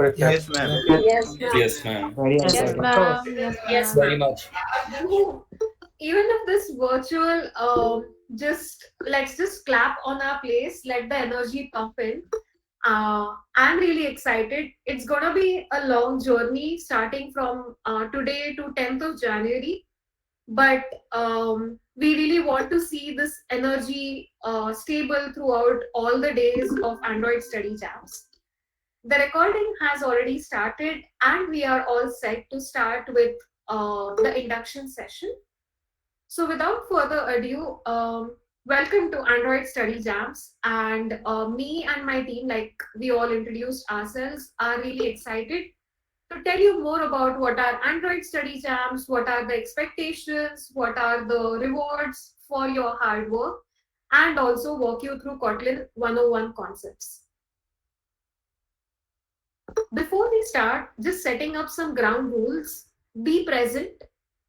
Pratyaksh. Yes, ma'am. Yes, ma'am. Yes, ma'am. Very Yes, exciting. So, ma'am. Yes, Yes, ma'am. Very ma'am. much. Even if this virtual, just let's just clap on our place, let the energy pump in. I'm really excited. It's gonna be a long journey starting from today to 10th of January. But we really want to see this energy stable throughout all the days of Android Study Jams. The recording has already started, and we are all set to start with the induction session. So, without further ado, welcome to Android Study Jams. And me and my team, like we all introduced ourselves, are really excited to tell you more about what are Android Study Jams, what are the expectations, what are the rewards for your hard work, and also walk you through Kotlin 101 concepts. Before we start, just setting up some ground rules, be present.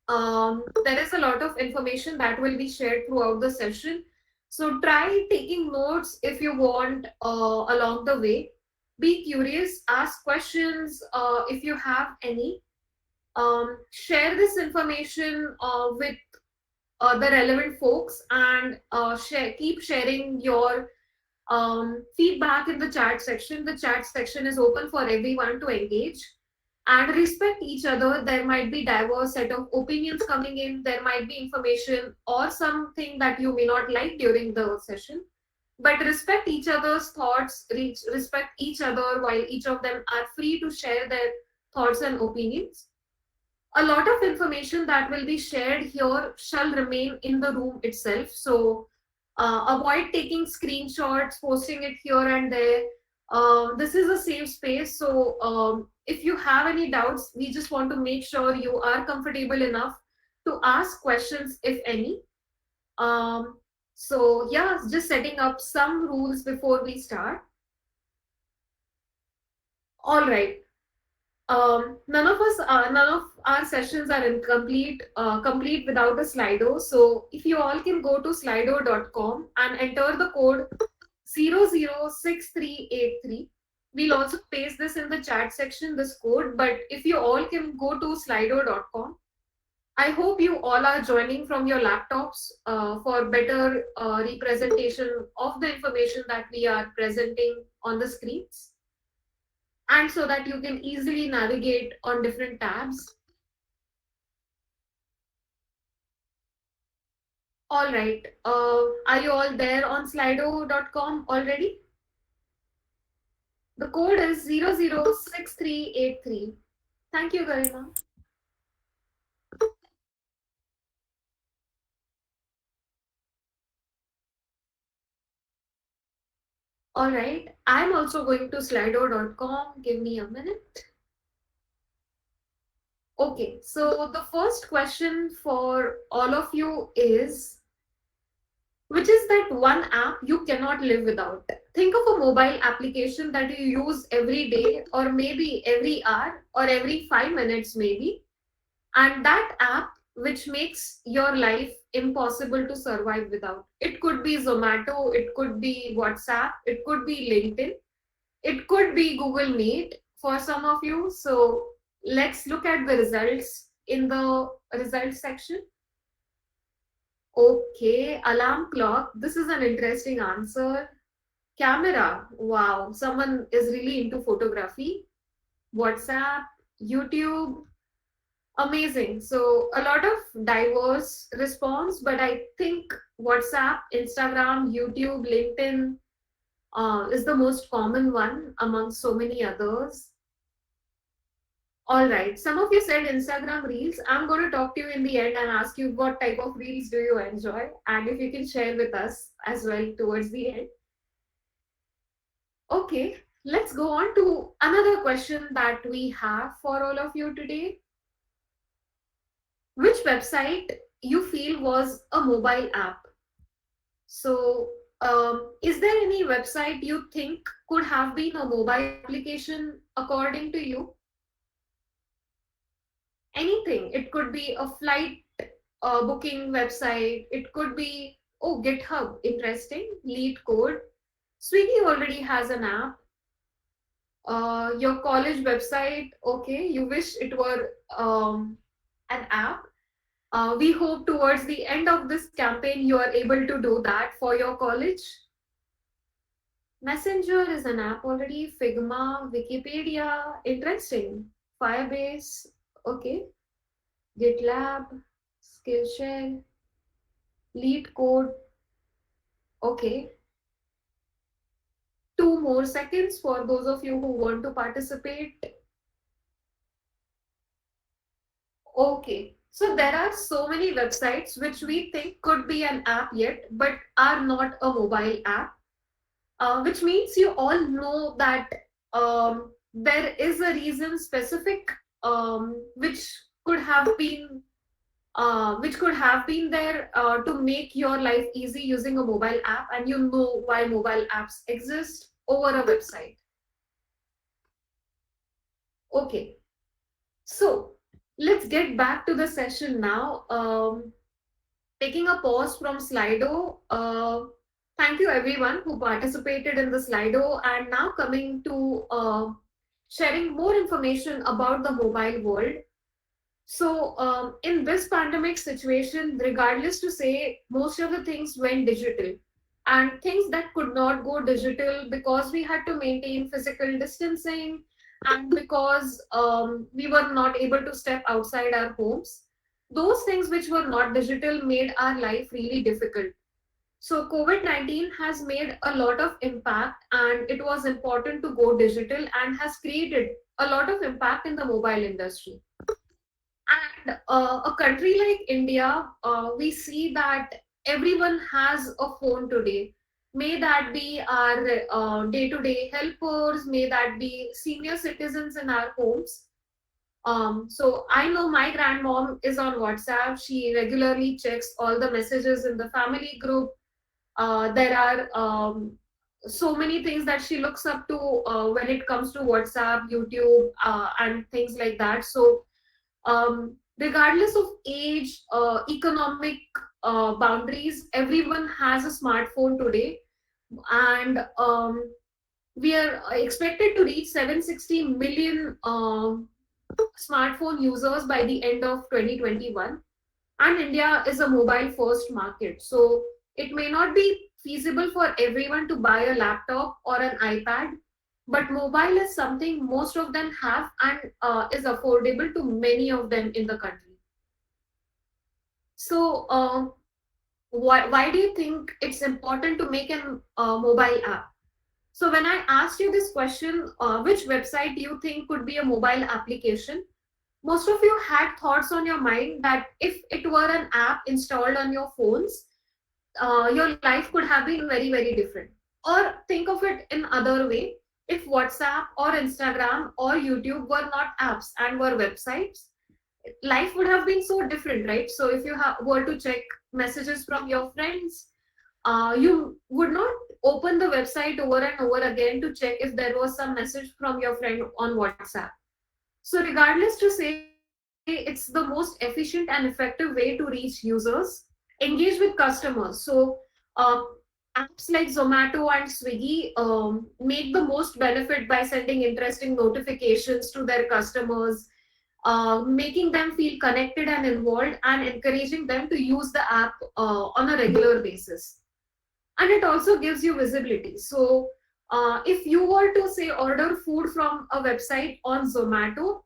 There is a lot of information that will be shared throughout the session. So try taking notes if you want along the way. Be curious, ask questions if you have any. Share this information with the relevant folks, and keep sharing your feedback in the chat section. The chat section is open for everyone to engage and respect each other. There might be diverse set of opinions coming in. There might be information or something that you may not like during the session. But respect each other's thoughts, respect each other while each of them are free to share their thoughts and opinions. A lot of information that will be shared here shall remain in the room itself. So avoid taking screenshots, posting it here and there. This is a safe space. So if you have any doubts, we just want to make sure you are comfortable enough to ask questions, if any. So yeah, just setting up some rules before we start. All right. None of our sessions are complete without a Slido. So if you all can go to slido.com and enter the code 006383. We'll also paste this in the chat section, this code. But if you all can go to slido.com, I hope you all are joining from your laptops for better representation of the information that we are presenting on the screens, and so that you can easily navigate on different tabs. All right. Are you all there on slido.com already? The code is 006383. Thank you, Garima. All right. I'm also going to slido.com. Give me a minute. Okay. So the first question for all of you is, which is that one app you cannot live without? Think of a mobile application that you use every day, or maybe every hour, or every 5 minutes, maybe. And that app which makes your life impossible to survive without. It could be Zomato, it could be WhatsApp, it could be LinkedIn, it could be Google Meet for some of you. So let's look at the results in the results section. Okay, alarm clock. This is an interesting answer. Camera. Wow, someone is really into photography. WhatsApp, YouTube. Amazing. So a lot of diverse response, but I think WhatsApp, Instagram, YouTube, LinkedIn is the most common one among so many others. All right. Some of you said Instagram Reels. I'm going to talk to you in the end and ask you what type of Reels do you enjoy, and if you can share with us as well towards the end. Okay, let's go on to another question that we have for all of you today. Which website you feel was a mobile app? So, is there any website you think could have been a mobile application according to you? Anything. It could be a flight booking website. It could be, oh, GitHub. Interesting. Lead code. Swiggy already has an app. your college website, okay, you wish it were an app. We hope towards the end of this campaign you are able to do that for your college. Messenger is an app already. Figma, Wikipedia, interesting. Firebase, okay. GitLab, Skillshare, Lead Code, okay. 2 more seconds for those of you who want to participate. Okay. So there are so many websites which we think could be an app yet, but are not a mobile app. Which means you all know that there is a reason specific which could have been there to make your life easy using a mobile app, and you know why mobile apps exist over a website. Okay, so let's get back to the session now. Taking a pause from Slido. Thank you everyone who participated in the Slido, and now coming to sharing more information about the mobile world. So, in this pandemic situation, regardless to say, most of the things went digital, and things that could not go digital because we had to maintain physical distancing, and because we were not able to step outside our homes. Those things which were not digital made our life really difficult. So, COVID-19 has made a lot of impact, and it was important to go digital and has created a lot of impact in the mobile industry. And a country like India, we see that everyone has a phone today. May that be our day to day helpers, may that be senior citizens in our homes. So I know my grandmom is on WhatsApp. She regularly checks all the messages in the family group. There are so many things that she looks up to when it comes to WhatsApp, YouTube, and things like that. So regardless of age, economic boundaries, everyone has a smartphone today, and we are expected to reach 760 million smartphone users by the end of 2021. And India is a mobile first market, so it may not be feasible for everyone to buy a laptop or an iPad, but mobile is something most of them have, and is affordable to many of them in the country. So, why do you think it's important to make a mobile app? So, when I asked you this question, which website do you think could be a mobile application? Most of you had thoughts on your mind that if it were an app installed on your phones, your life could have been very, very different. Or think of it in other way. If WhatsApp or Instagram or YouTube were not apps and were websites, life would have been so different, right? So if you were to check messages from your friends, you would not open the website over and over again to check if there was some message from your friend on WhatsApp. So regardless to say, it's the most efficient and effective way to reach users, engage with customers. So apps like Zomato and Swiggy make the most benefit by sending interesting notifications to their customers, making them feel connected and involved, and encouraging them to use the app on a regular basis. And it also gives you visibility. So if you were to say order food from a website on Zomato,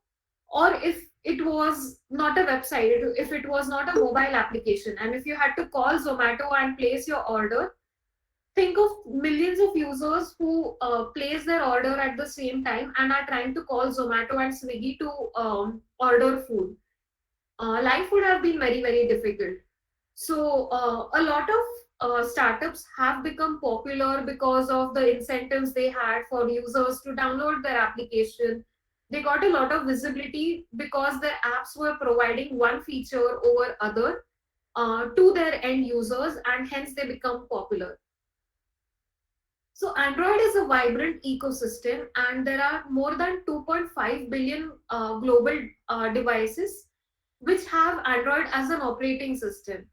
or if it was not a website, if it was not a mobile application, and if you had to call Zomato and place your order, think of millions of users who place their order at the same time and are trying to call Zomato and Swiggy to order food. Life would have been very, very difficult. So a lot of startups have become popular because of the incentives they had for users to download their application. They got a lot of visibility because their apps were providing one feature over other to their end users, and hence they become popular. So Android is a vibrant ecosystem, and there are more than 2.5 billion global devices which have Android as an operating system.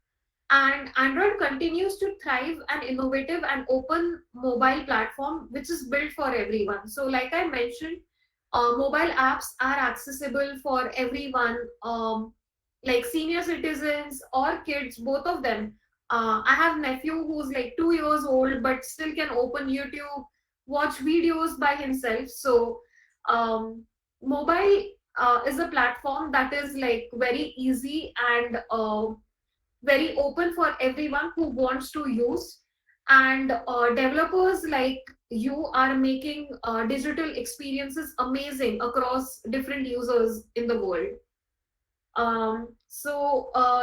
And Android continues to thrive an innovative and open mobile platform which is built for everyone. So, like I mentioned, mobile apps are accessible for everyone, like senior citizens or kids, both of them. I have nephew who's like 2 years old but still can open YouTube, watch videos by himself. So, mobile is a platform that is like very easy and very open for everyone who wants to use. And developers like you are making digital experiences amazing across different users in the world.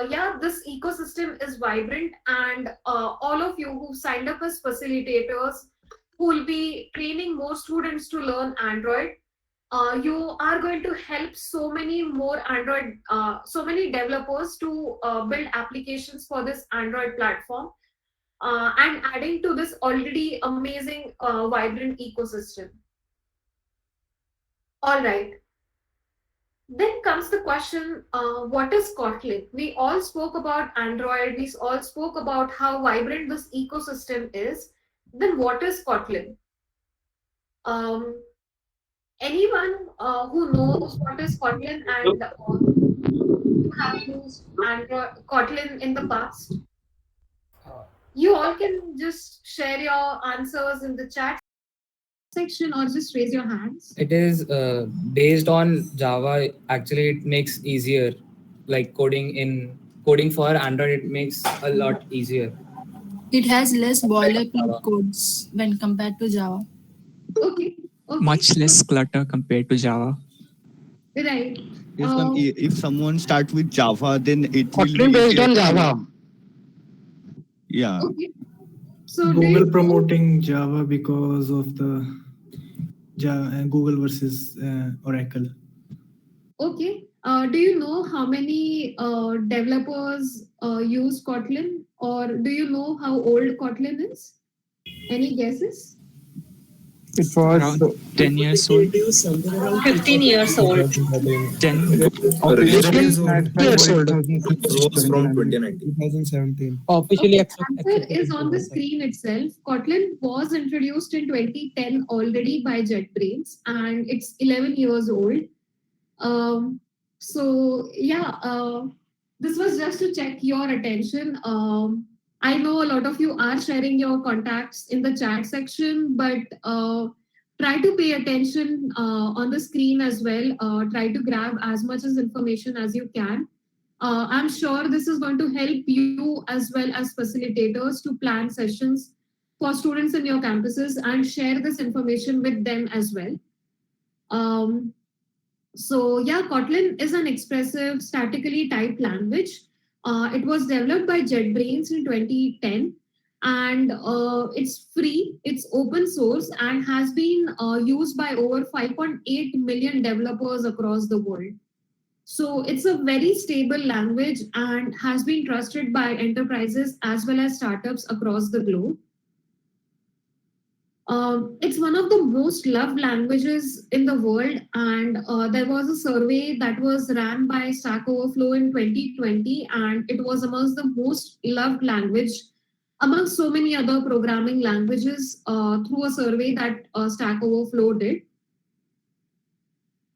Yeah, this ecosystem is vibrant, and all of you who signed up as facilitators who will be training more students to learn Android, you are going to help so many more so many developers to build applications for this Android platform, and adding to this already amazing, vibrant ecosystem. All right. Then comes the question, what is Kotlin? We all spoke about Android, we all spoke about how vibrant this ecosystem is. Then what is Kotlin? Um, Anyone who knows what is Kotlin and you have used Android Kotlin in the past, you all can just share your answers in the chat section or just raise your hands. It is based on Java. Actually, it makes easier, like coding for Android. It makes a lot easier. It has less boilerplate codes when compared to Java. Okay. Okay. Much less clutter compared to Java. Right. Yes, ma'am. If someone starts with Java, then it will Kotlin be based easier on to Java. yeah. Okay. So Google promoting Java because of the Google versus Oracle. Okay. Do you know how many developers use Kotlin, or do you know how old Kotlin is? Any guesses? It was Around 10 years old. 15 years old. 10. officially Years old. 9 years old. was from 2019. 2017. Officially Okay, answer is on the screen itself. Kotlin was introduced in 2010 already by JetBrains, and it's 11 years old. So this was just to check your attention. I know a lot of you are sharing your contacts in the chat section, but try to pay attention on the screen as well. Try to grab as much as information as you can. I'm sure this is going to help you as well as facilitators to plan sessions for students in your campuses and share this information with them as well. Um, yeah, Kotlin is an expressive, statically typed language. It was developed by JetBrains in 2010, and it's free, it's open source, and has been used by over 5.8 million developers across the world. So it's a very stable language and has been trusted by enterprises as well as startups across the globe. It's one of the most loved languages in the world, and there was a survey that was ran by Stack Overflow in 2020, and it was amongst the most loved language among so many other programming languages through a survey that Stack Overflow did.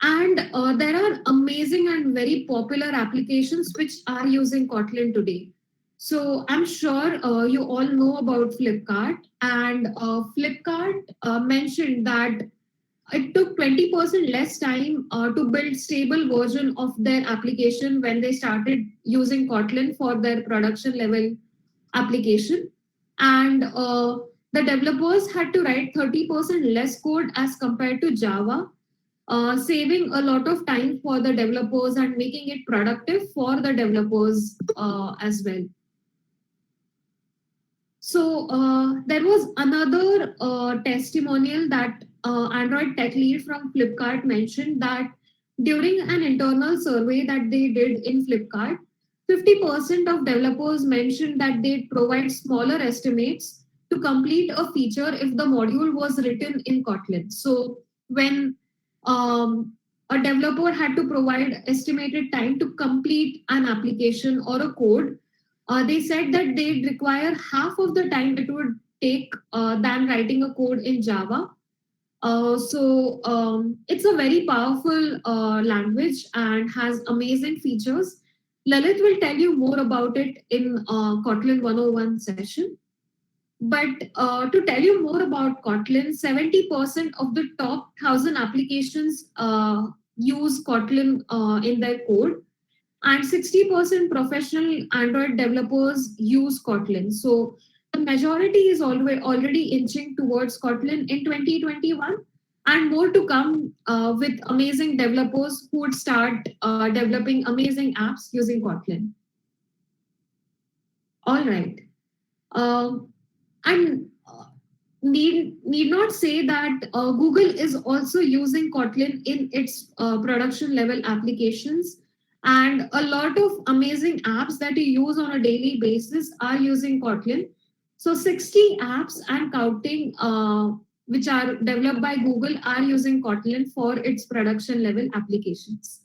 And there are amazing and very popular applications which are using Kotlin today. So I'm sure you all know about Flipkart, and Flipkart mentioned that it took 20% less time to build stable version of their application when they started using Kotlin for their production level application. And the developers had to write 30% less code as compared to Java, saving a lot of time for the developers and making it productive for the developers as well. So there was another testimonial that Android tech lead from Flipkart mentioned that during an internal survey that they did in Flipkart, 50% of developers mentioned that they'd provide smaller estimates to complete a feature if the module was written in Kotlin. So when a developer had to provide estimated time to complete an application or a code, They said that they require half of the time it would take than writing a code in Java. It's a very powerful language and has amazing features. Lalit will tell you more about it in Kotlin 101 session. But to tell you more about Kotlin, 70% of the top 1,000 applications use Kotlin in their code, and 60% professional Android developers use Kotlin. So the majority is already inching towards Kotlin in 2021, and more to come with amazing developers who would start developing amazing apps using Kotlin. All right. And need not say that Google is also using Kotlin in its production level applications, and a lot of amazing apps that you use on a daily basis are using Kotlin. So 60 apps and counting which are developed by Google are using Kotlin for its production level applications.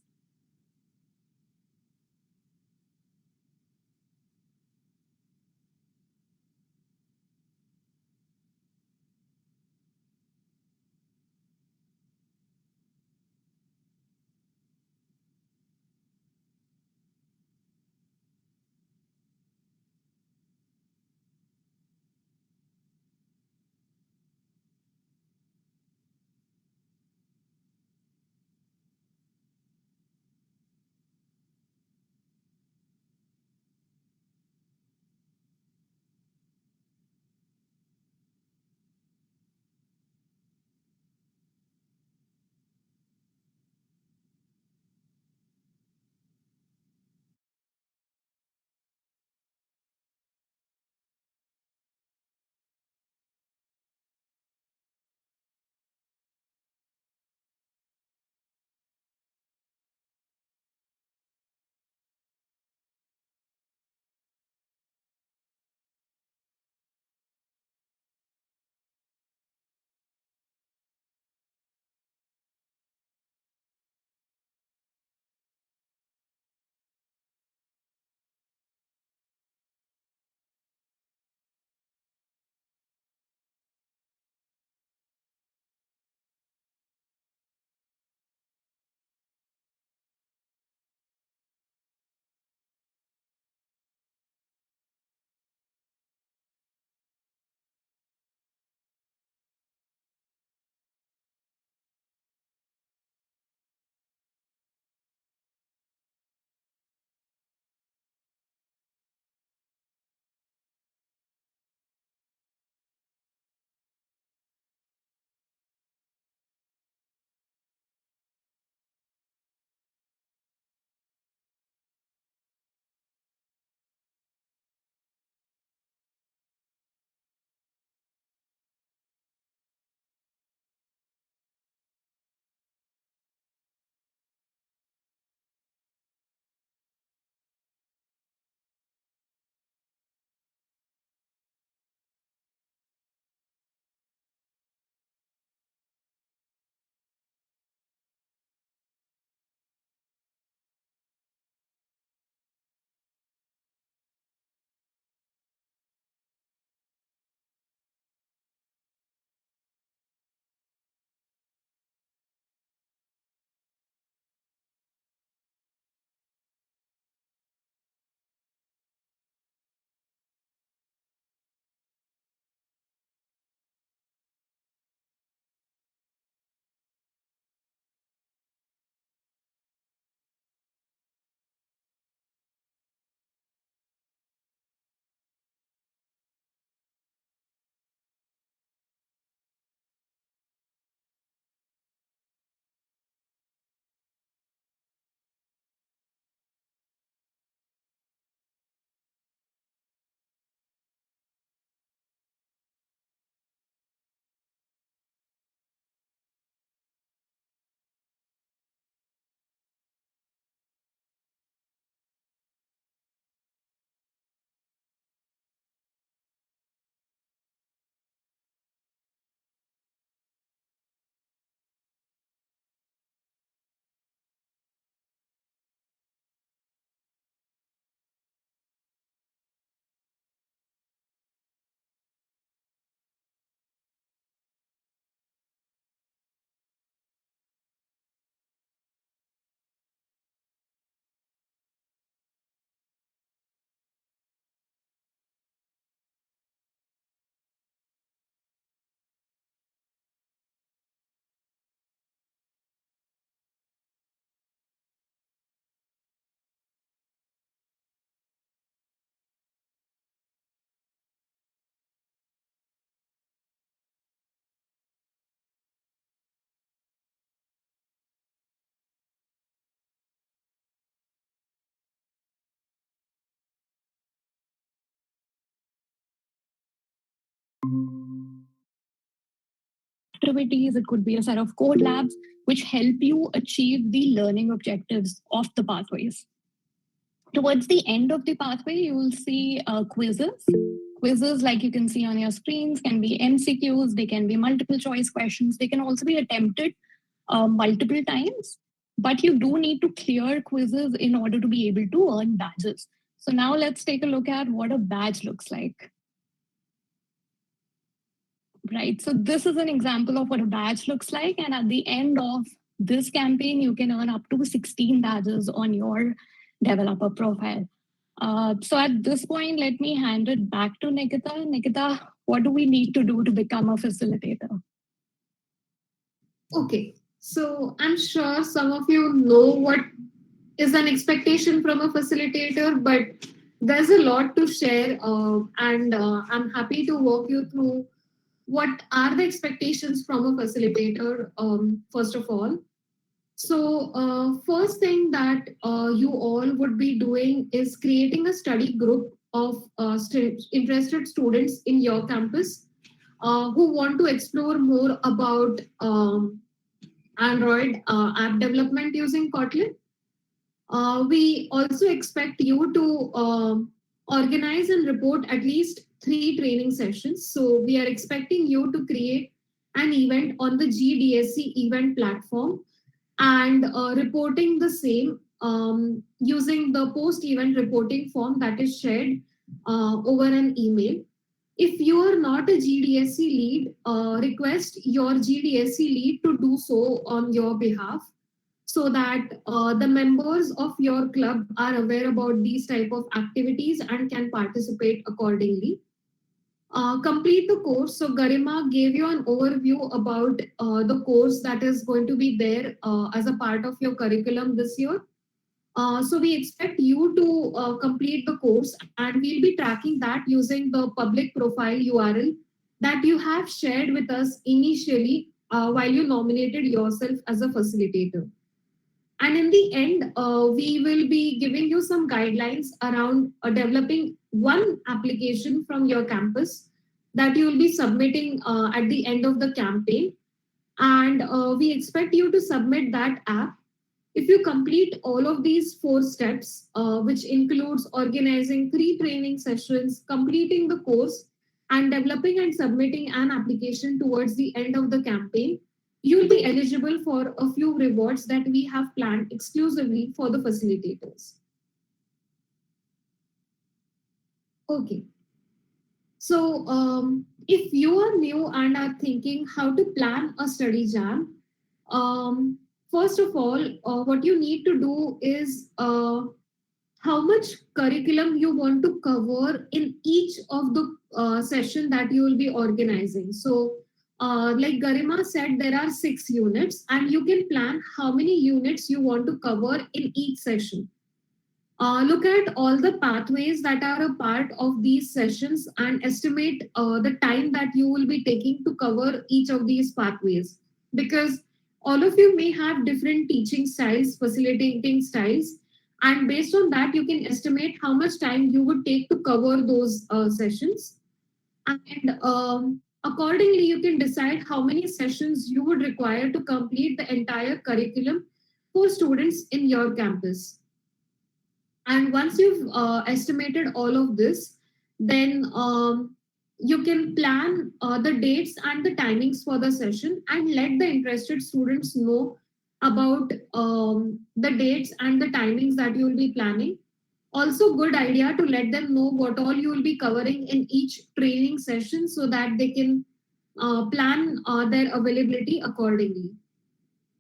activities, it could be a set of code labs which help you achieve the learning objectives of the pathways. Towards the end of the pathway, you will see quizzes. Quizzes, like you can see on your screens, can be MCQs, they can be multiple choice questions, they can also be attempted multiple times, but you do need to clear quizzes in order to be able to earn badges. So now let's take a look at what a badge looks like. Right, so this is an example of what a badge looks like, and at the end of this campaign, you can earn up to 16 badges on your developer profile. So at this point, let me hand it back to Nikita. Nikita, what do we need to do to become a facilitator? Okay, so I'm sure some of you know what is an expectation from a facilitator, but there's a lot to share, and I'm happy to walk you through what are the expectations from a facilitator, first of all. So first thing that you all would be doing is creating a study group of interested students in your campus who want to explore more about Android app development using Kotlin. We also expect you to organize and report at least 3 training sessions. So we are expecting you to create an event on the GDSC event platform and reporting the same using the post-event reporting form that is shared over an email. If you are not a GDSC lead, request your GDSC lead to do so on your behalf so that the members of your club are aware about these type of activities and can participate accordingly. Complete the course. So Garima gave you an overview about the course that is going to be there as a part of your curriculum this year. So we expect you to complete the course, and we'll be tracking that using the public profile URL that you have shared with us initially while you nominated yourself as a facilitator. And in the end, we will be giving you some guidelines around developing one application from your campus that you will be submitting at the end of the campaign. And we expect you to submit that app. If you complete all of these 4 steps, which includes organizing 3 training sessions, completing the course, and developing and submitting an application towards the end of the campaign, you'll be eligible for a few rewards that we have planned exclusively for the facilitators. Okay. So if you are new and are thinking how to plan a study jam, first of all, what you need to do is how much curriculum you want to cover in each of the session that you will be organizing. So like Garima said, there are 6 units and you can plan how many units you want to cover in each session. Look at all the pathways that are a part of these sessions and estimate the time that you will be taking to cover each of these pathways. Because all of you may have different teaching styles, facilitating styles, and based on that, you can estimate how much time you would take to cover those sessions. And accordingly, you can decide how many sessions you would require to complete the entire curriculum for students in your campus. And once you've estimated all of this, then you can plan the dates and the timings for the session and let the interested students know about the dates and the timings that you will be planning. Also, good idea to let them know what all you will be covering in each training session so that they can plan their availability accordingly.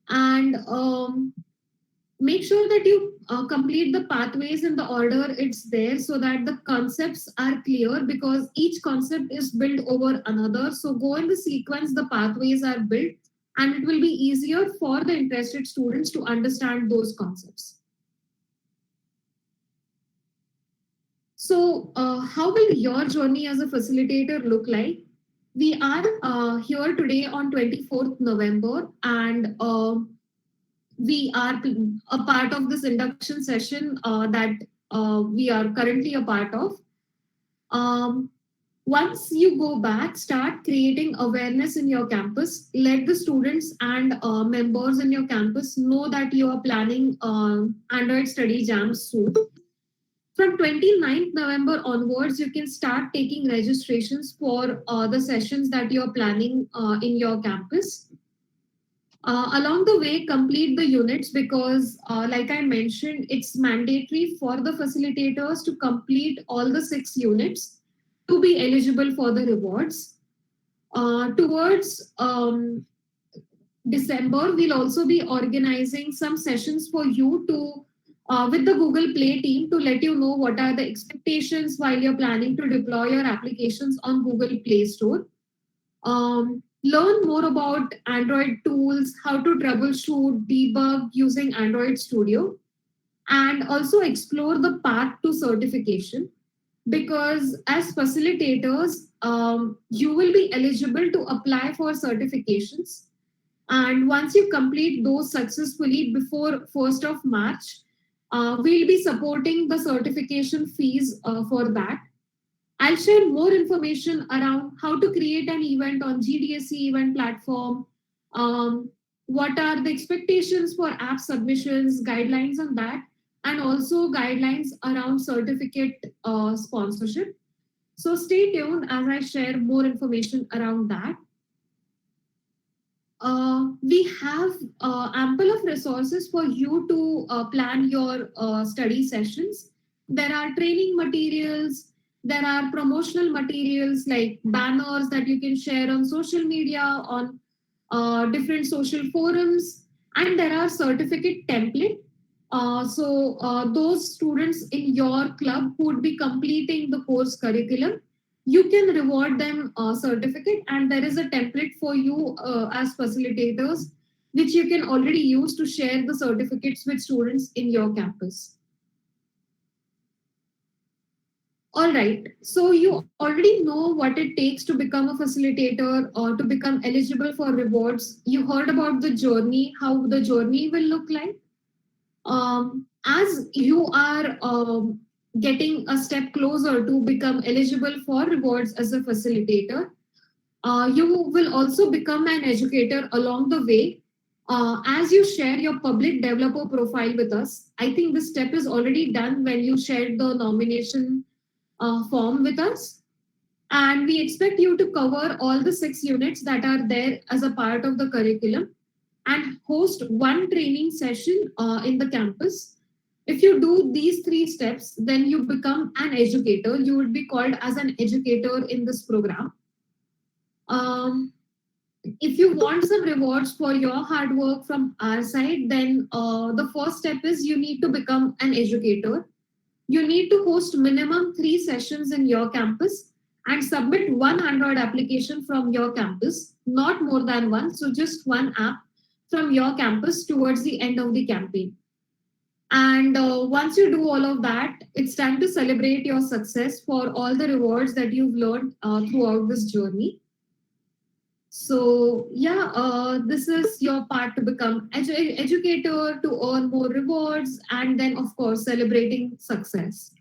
And make sure that you complete the pathways in the order it's there so that the concepts are clear, because each concept is built over another. So go in the sequence the pathways are built, and it will be easier for the interested students to understand those concepts. So how will your journey as a facilitator look like? We are here today on 24th November, and we are a part of this induction session that we are currently a part of. Once you go back, start creating awareness in your campus. Let the students and members in your campus know that you are planning Android Study Jams soon. From 29th November onwards, you can start taking registrations for the sessions that you're planning in your campus. Along the way, complete the units because, like I mentioned, it's mandatory for the facilitators to complete all the 6 units to be eligible for the rewards. Towards December, we'll also be organizing some sessions for you to with the Google Play team to let you know what are the expectations while you're planning to deploy your applications on Google Play Store. Learn more about Android tools, how to troubleshoot, debug using Android Studio, and also explore the path to certification. Because as facilitators, you will be eligible to apply for certifications. And once you complete those successfully before 1st of March, we'll be supporting the certification fees for that. I'll share more information around how to create an event on GDSC event platform, what are the expectations for app submissions, guidelines on that, and also guidelines around certificate sponsorship. So stay tuned as I share more information around that. We have ample of resources for you to plan your study sessions. There are training materials, there are promotional materials like banners that you can share on social media, on different social forums, and there are certificate template. So those students in your club who would be completing the course curriculum, you can reward them a certificate, and there is a template for you as facilitators, which you can already use to share the certificates with students in your campus. All right, so you already know what it takes to become a facilitator or to become eligible for rewards. You heard about the journey, how the journey will look like. As you are getting a step closer to become eligible for rewards as a facilitator, you will also become an educator along the way. As you share your public developer profile with us, I think this step is already done when you shared the nomination form with us. And we expect you to cover all the 6 units that are there as a part of the curriculum and host 1 training session in the campus. If you do these 3 steps, then you become an educator. You would be called as an educator in this program. If you want some rewards for your hard work from our side, then the first step is you need to become an educator. You need to host minimum 3 sessions in your campus and submit 1 Android application from your campus, not more than 1, so just 1 app from your campus towards the end of the campaign. And once you do all of that, it's time to celebrate your success for all the rewards that you've learned throughout this journey. So yeah, this is your part to become educator, to earn more rewards, and then of course celebrating success.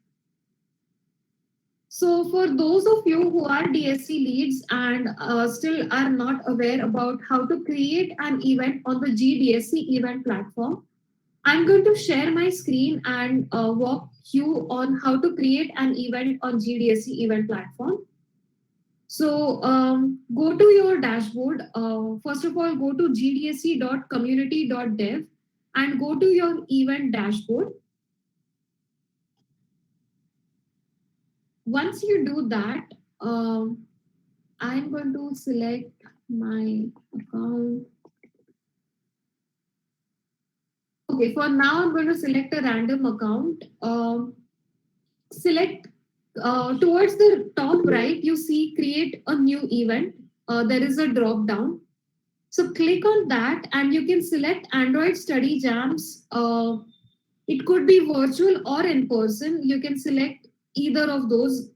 So for those of you who are DSC leads and still are not aware about how to create an event on the GDSC event platform, I'm going to share my screen and walk you on how to create an event on GDSC event platform. So go to your dashboard. First of all, go to gdsc.community.dev and go to your event dashboard. Once you do that, I'm going to select my account. Okay, for now, I'm going to select a random account. Select towards the top right, you see create a new event. There is a drop down. So click on that and you can select Android Study Jams. It could be virtual or in person. You can select either of those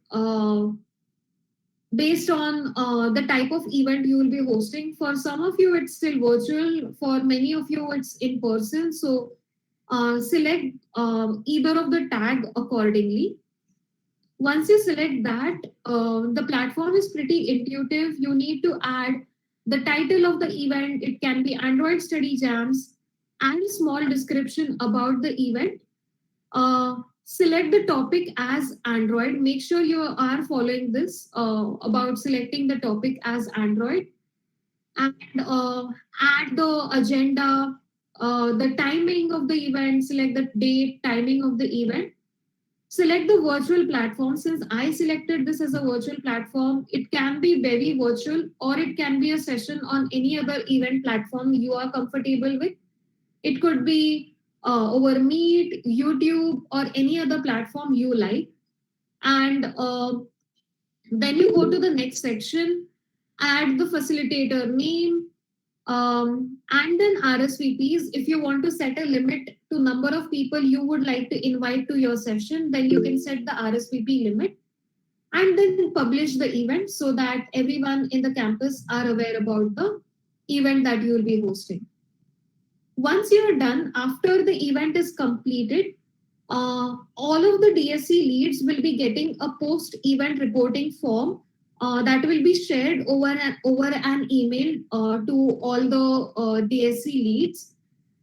based on the type of event you will be hosting. For some of you, it's still virtual. For many of you, it's in person. So select either of the tag accordingly. Once you select that, the platform is pretty intuitive. You need to add the title of the event. It can be Android Study Jams and a small description about the event. Select the topic as Android. Make sure you are following this about selecting the topic as Android. And add the agenda, the timing of the event, select the date, timing of the event. Select the virtual platform. Since I selected this as a virtual platform, it can be very virtual or it can be a session on any other event platform you are comfortable with. It could be over Meet, YouTube, or any other platform you like. And then you go to the next section, add the facilitator name, and then RSVPs. If you want to set a limit to number of people you would like to invite to your session, then you can set the RSVP limit and then publish the event so that everyone in the campus are aware about the event that you will be hosting. Once you are done, after the event is completed, all of the DSC leads will be getting a post-event reporting form that will be shared over an email to all the DSC leads.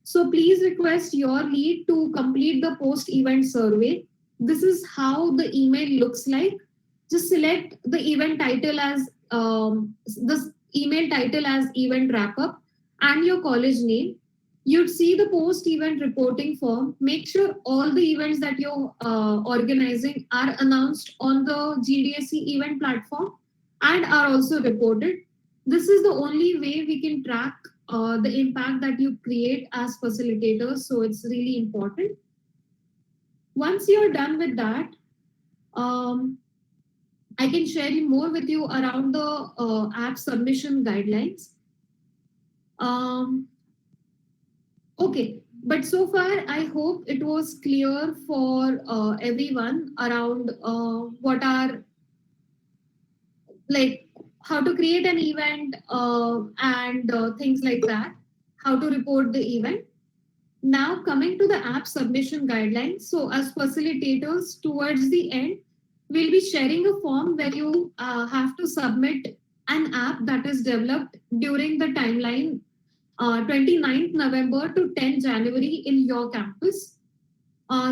So please request your lead to complete the post-event survey. This is how the email looks like. Just select the event title as this email title as event wrap-up and your college name. You'd see the post-event reporting form. Make sure all the events that you're organizing are announced on the GDSC event platform and are also reported. This is the only way we can track the impact that you create as facilitators. So it's really important. Once you're done with that, I can share more with you around the app submission guidelines. Okay, but so far I hope it was clear for everyone around what are like how to create an event and things like that, how to report the event. Now coming to the app submission guidelines. So as facilitators, towards the end, we'll be sharing a form where you have to submit an app that is developed during the timeline 29th November to 10 January in your campus.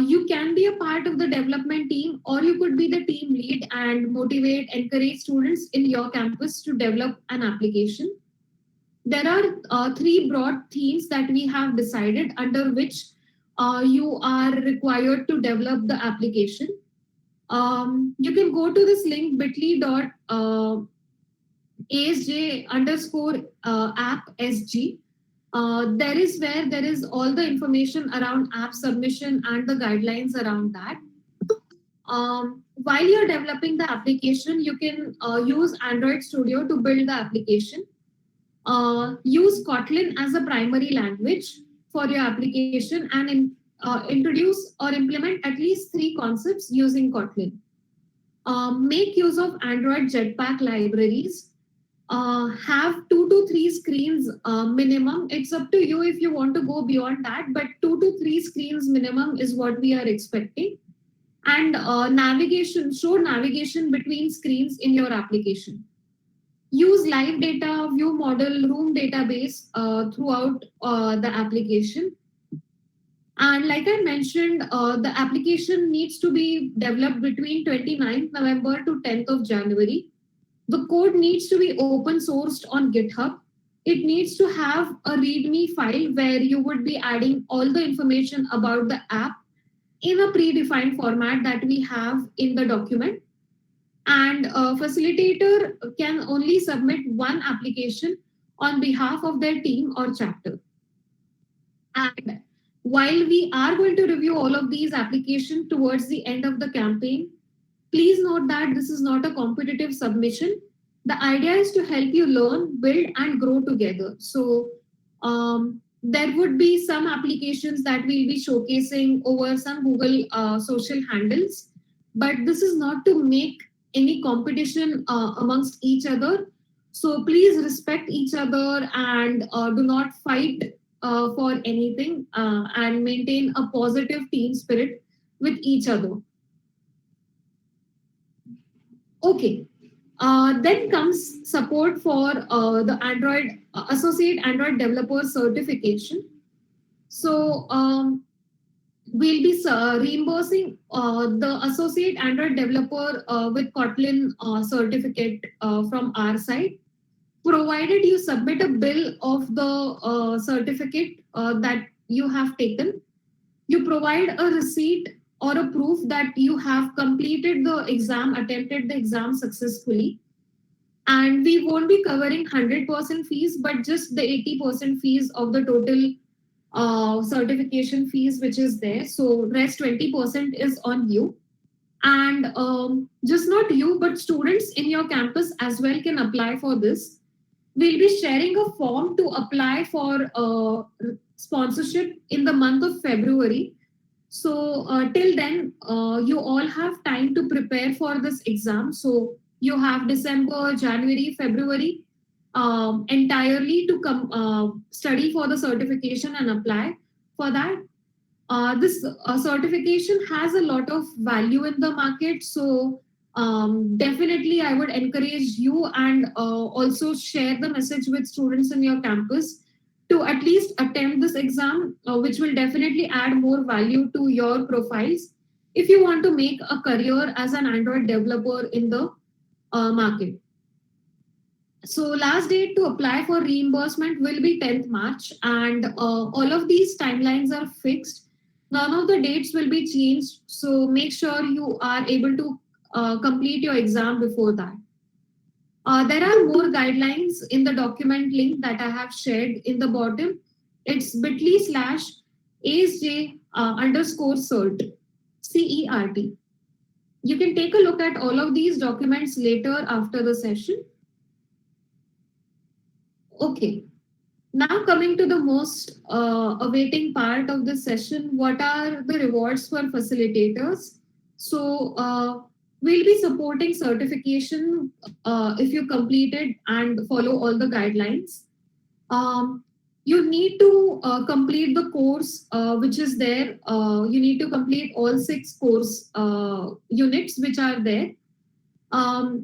You can be a part of the development team or you could be the team lead and motivate, encourage students in your campus to develop an application. There are 3 broad themes that we have decided under which you are required to develop the application. You can go to this link bit.ly.asj_appsg. There is where there is all the information around app submission and the guidelines around that. While you're developing the application, you can use Android Studio to build the application. Use Kotlin as a primary language for your application and introduce or implement at least 3 concepts using Kotlin. Make use of Android Jetpack libraries. Have 2 to 3 screens minimum. It's up to you if you want to go beyond that, but 2 to 3 screens minimum is what we are expecting. And navigation, show navigation between screens in your application. Use live data, view model, room database throughout the application. And like I mentioned, the application needs to be developed between 29th November to 10th of January. The code needs to be open sourced on GitHub. It needs to have a README file where you would be adding all the information about the app in a predefined format that we have in the document. And a facilitator can only submit 1 application on behalf of their team or chapter. And while we are going to review all of these applications towards the end of the campaign, please note that this is not a competitive submission. The idea is to help you learn, build, and grow together. So there would be some applications that we'll be showcasing over some Google social handles, but this is not to make any competition amongst each other. So please respect each other and do not fight for anything and maintain a positive team spirit with each other. Okay. Then comes support for the Android Associate Android Developer Certification. So we'll be reimbursing the Associate Android Developer with Kotlin certificate from our side, provided you submit a bill of the certificate that you have taken. You provide a receipt or a proof that you have completed the exam, attempted the exam successfully. And we won't be covering 100% fees, but just the 80% fees of the total certification fees which is there. So rest 20% is on you. And just not you, but students in your campus as well can apply for this. We'll be sharing a form to apply for sponsorship in the month of February. So till then, you all have time to prepare for this exam. So you have December, January, February entirely to study for the certification and apply for that. This certification has a lot of value in the market. So definitely I would encourage you and also share the message with students in your campus to at least attempt this exam, which will definitely add more value to your profiles if you want to make a career as an Android developer in the market. So last date to apply for reimbursement will be 10th March, and all of these timelines are fixed. None of the dates will be changed. So make sure you are able to complete your exam before that. There are more guidelines in the document link that I have shared in the bottom. It's bit.ly/ASJ_cert, CERT. You can take a look at all of these documents later after the session. Okay. Now coming to the most awaiting part of the session, what are the rewards for facilitators? So we'll be supporting certification if you complete it and follow all the guidelines. You need to complete the course which is there. You need to complete all 6 course units which are there.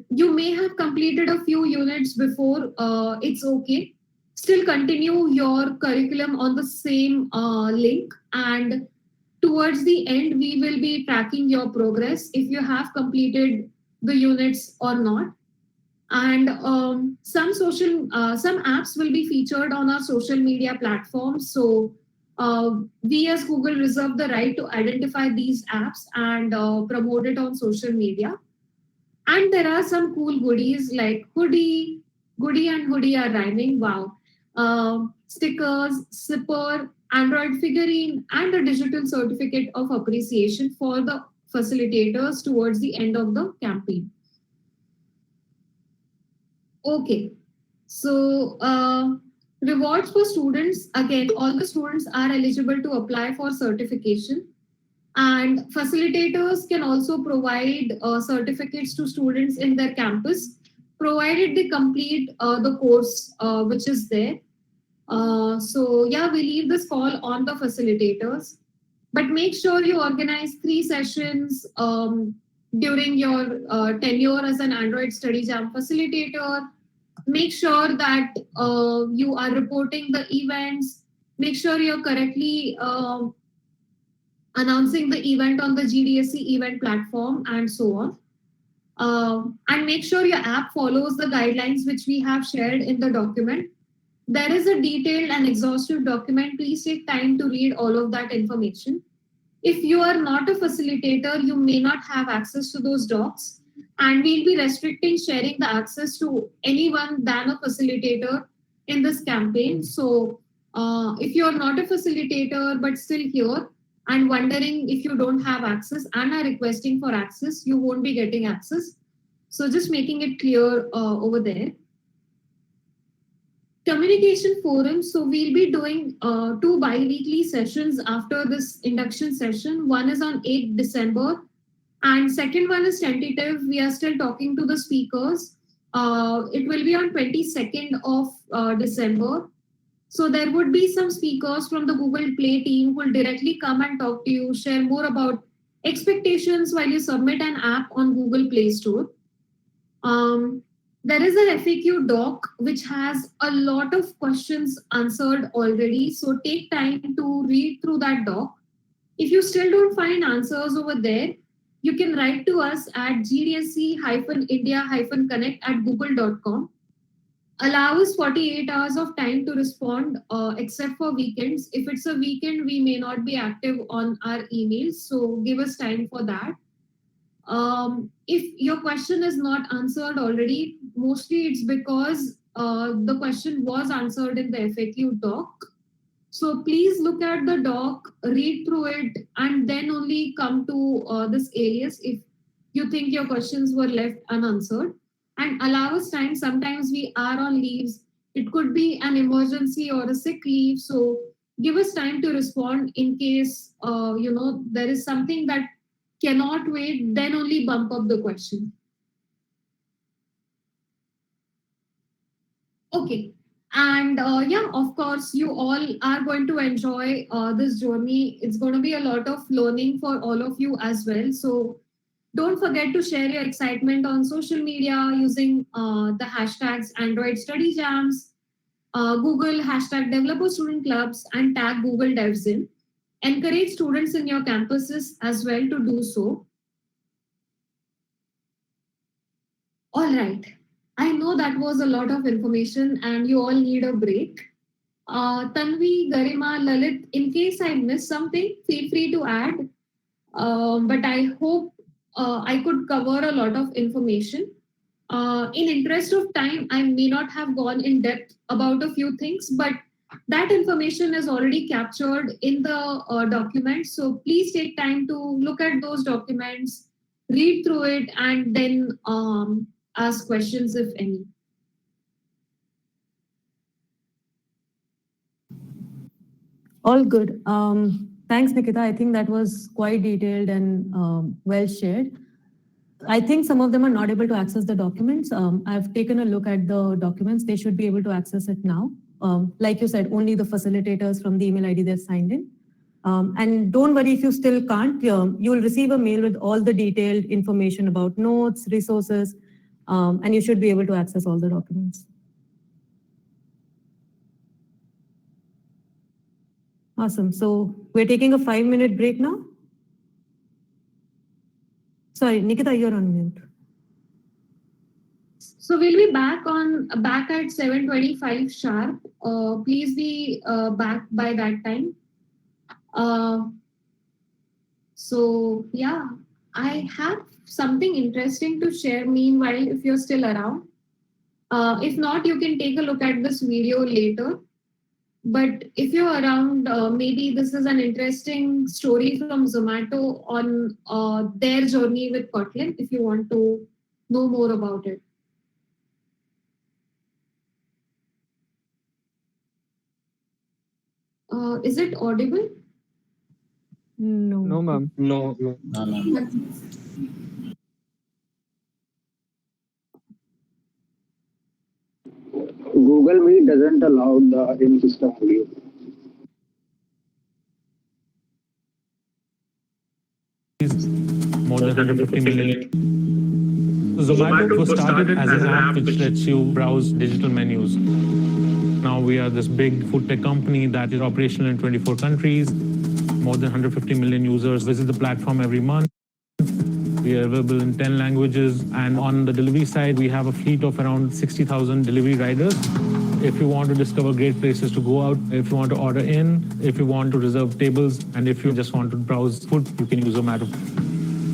You may have completed a few units before, it's okay. Still continue your curriculum on the same link, and towards the end, we will be tracking your progress if you have completed the units or not. And some apps will be featured on our social media platforms. So we as Google reserve the right to identify these apps and promote it on social media. And there are some cool goodies like goodie and hoodie are rhyming. Wow. Stickers, zipper, Android figurine, and a digital certificate of appreciation for the facilitators towards the end of the campaign. Okay, so rewards for students. Again, all the students are eligible to apply for certification. And facilitators can also provide certificates to students in their campus, provided they complete the course which is there. So yeah, we leave this call on the facilitators, but make sure you organize 3 sessions during your tenure as an Android Study Jam facilitator. Make sure that you are reporting the events. Make sure you're correctly announcing the event on the GDSC event platform and so on. And make sure your app follows the guidelines which we have shared in the document. There is a detailed and exhaustive document. Please take time to read all of that information. If you are not a facilitator, you may not have access to those docs, and we'll be restricting sharing the access to anyone than a facilitator in this campaign. So if you're not a facilitator but still here and wondering if you don't have access and are requesting for access, you won't be getting access. So just making it clear over there. Communication forum. So we'll be doing 2 bi-weekly sessions after this induction session. One is on 8th December and second one is tentative. We are still talking to the speakers. It will be on 22nd of December. So there would be some speakers from the Google Play team who will directly come and talk to you, share more about expectations while you submit an app on Google Play Store. There is an FAQ doc which has a lot of questions answered already. So take time to read through that doc. If you still don't find answers over there, you can write to us at gdsc-india-connect@google.com. Allow us 48 hours of time to respond, except for weekends. If it's a weekend, we may not be active on our emails, so give us time for that. If your question is not answered already, mostly it's because the question was answered in the FAQ doc. So please look at the doc, read through it, and then only come to this alias if you think your questions were left unanswered. And allow us time. Sometimes we are on leaves. It could be an emergency or a sick leave. So give us time to respond in case there is something that cannot wait, then only bump up the question. Okay. And of course, you all are going to enjoy this journey. It's going to be a lot of learning for all of you as well. So don't forget to share your excitement on social media using the hashtags Android Study Jams, Google #Developer Student Clubs, and tag Google Devs in. Encourage students in your campuses as well to do so. All right. I know that was a lot of information and you all need a break. Tanvi, Garima, Lalit, in case I missed something, feel free to add. But I hope I could cover a lot of information. In interest of time, I may not have gone in depth about a few things, but that information is already captured in the document. So please take time to look at those documents, read through it, and then ask questions if any. All good. Thanks, Nikita. I think that was quite detailed and well shared. I think some of them are not able to access the documents. I've taken a look at the documents. They should be able to access it now. Like you said, only the facilitators from the email ID they've signed in. And don't worry if you still can't. You will receive a mail with all the detailed information about notes, resources, and you should be able to access all the documents. Awesome. So we're taking a 5-minute break now. Sorry, Nikita, you're on mute. So we'll be back at 7:25 sharp. Please be back by that time. So yeah, I have something interesting to share meanwhile if you're still around. If not, you can take a look at this video later. But if you're around, maybe this is an interesting story from Zomato on their journey with Kotlin, if you want to know more about it. Is it audible? No. No, ma'am. No. Google Meet doesn't allow the in-system audio. More than 150 million. Zomato was started as an app which lets you browse digital menus. Now we are this big food tech company that is operational in 24 countries. More than 150 million users visit the platform every month. We are available in 10 languages. And on the delivery side, we have a fleet of around 60,000 delivery riders. If you want to discover great places to go out, if you want to order in, if you want to reserve tables, and if you just want to browse food, you can use Zomato.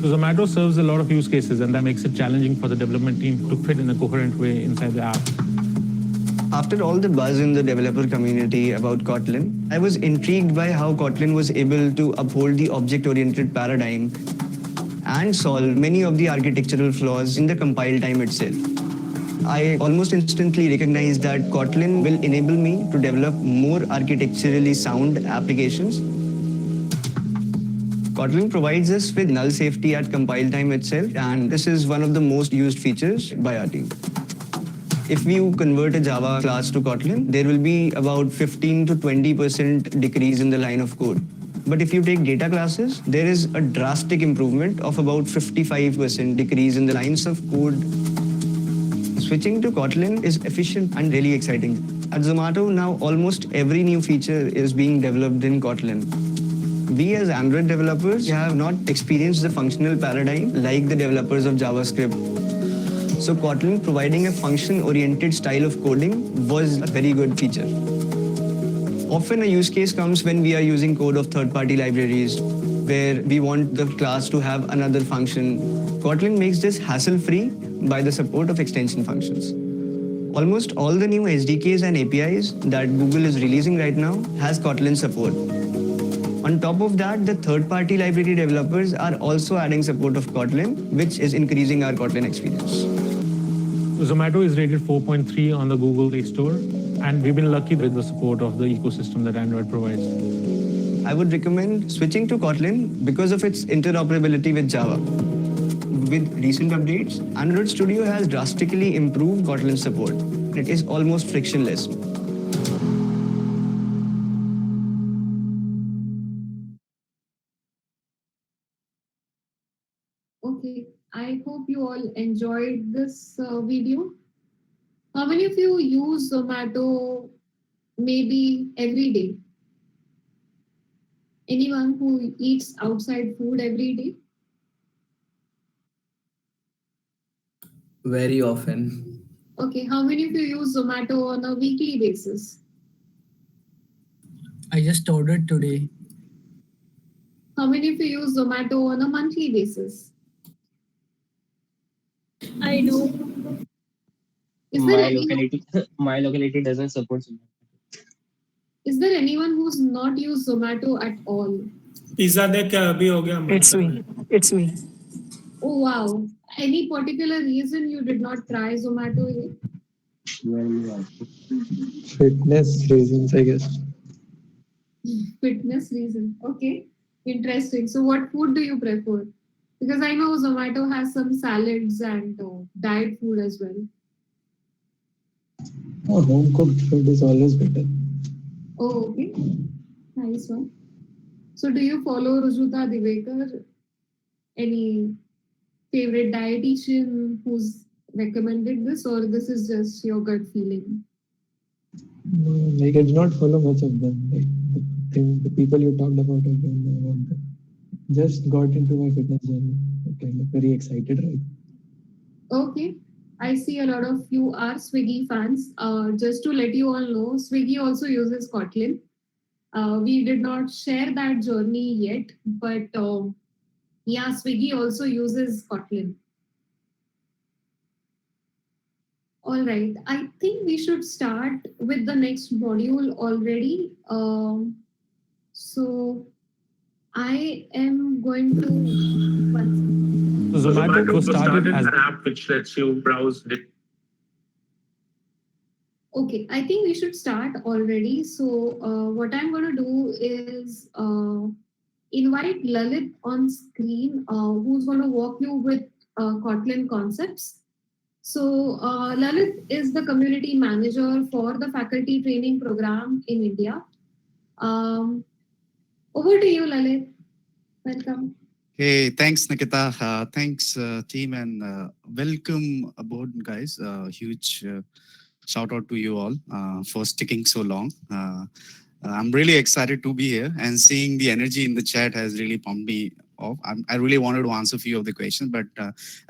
So Zomato serves a lot of use cases, and that makes it challenging for the development team to fit in a coherent way inside the app. After all the buzz in the developer community about Kotlin, I was intrigued by how Kotlin was able to uphold the object-oriented paradigm and solve many of the architectural flaws in the compile time itself. I almost instantly recognized that Kotlin will enable me to develop more architecturally sound applications. Kotlin provides us with null safety at compile time itself, and this is one of the most used features by our team. If you convert a Java class to Kotlin, there will be about 15 to 20% decrease in the line of code. But if you take data classes, there is a drastic improvement of about 55% decrease in the lines of code. switching to Kotlin is efficient and really exciting. At Zomato, now almost every new feature is being developed in Kotlin. We as Android developers have not experienced the functional paradigm like the developers of JavaScript. So Kotlin providing a function-oriented style of coding was a very good feature. Often a use case comes when we are using code of third-party libraries where we want the class to have another function. Kotlin makes this hassle-free by the support of extension functions. Almost all the new SDKs and APIs that Google is releasing right now has Kotlin support. On top of that, the third-party library developers are also adding support of Kotlin, which is increasing our Kotlin experience. Zomato is rated 4.3 on the Google Play Store, and we've been lucky with the support of the ecosystem that Android provides. I would recommend switching to Kotlin because of its interoperability with Java. With recent updates, Android Studio has drastically improved Kotlin support. It is almost frictionless. Okay, I hope you all enjoyed this video. How many of you use Zomato maybe every day? Anyone who eats outside food every day? Very often. Okay, how many of you use Zomato on a weekly basis? I just ordered today. How many of you use Zomato on a monthly basis? I do. Is there anyone, My locality doesn't support Zomato. is there anyone who's not used Zomato at all? Pizza देख के अभी हो गया It's me. It's me. Oh wow. Any particular reason you did not try Zomato yet? Fitness reasons, I guess. Fitness reason. Okay. Interesting. So what food do you prefer? Because I know Zomato has some salads and diet food as well. Home cooked food is always better. Oh, okay. Nice one. So do you follow Rujuta Divekar? Any favorite dietitian who's recommended this, or this is just your gut feeling? Like I did not follow much of them. Like the people you talked about, I don't know about them. Just got into my fitness journey. Kind of very excited right. Okay. I see a lot of you are Swiggy fans. Just to let you all know, Swiggy also uses Kotlin. We did not share that journey yet, but yeah, Swiggy also uses Kotlin. All right, I think we should start with the next module already. So I am going to... Zomato was started as an app which lets you browse. Okay, I think we should start already. So what I'm going to do is invite Lalit on screen, who's going to walk you with Kotlin concepts. So Lalit is the community manager for the faculty training program in India. Over to you, Lalit. Welcome. Hey, thanks, Nikita. Thanks, team, and welcome aboard, guys. Huge shout out to you all for sticking so long. I'm really excited to be here, and seeing the energy in the chat has really pumped me off. I really wanted to answer a few of the questions, but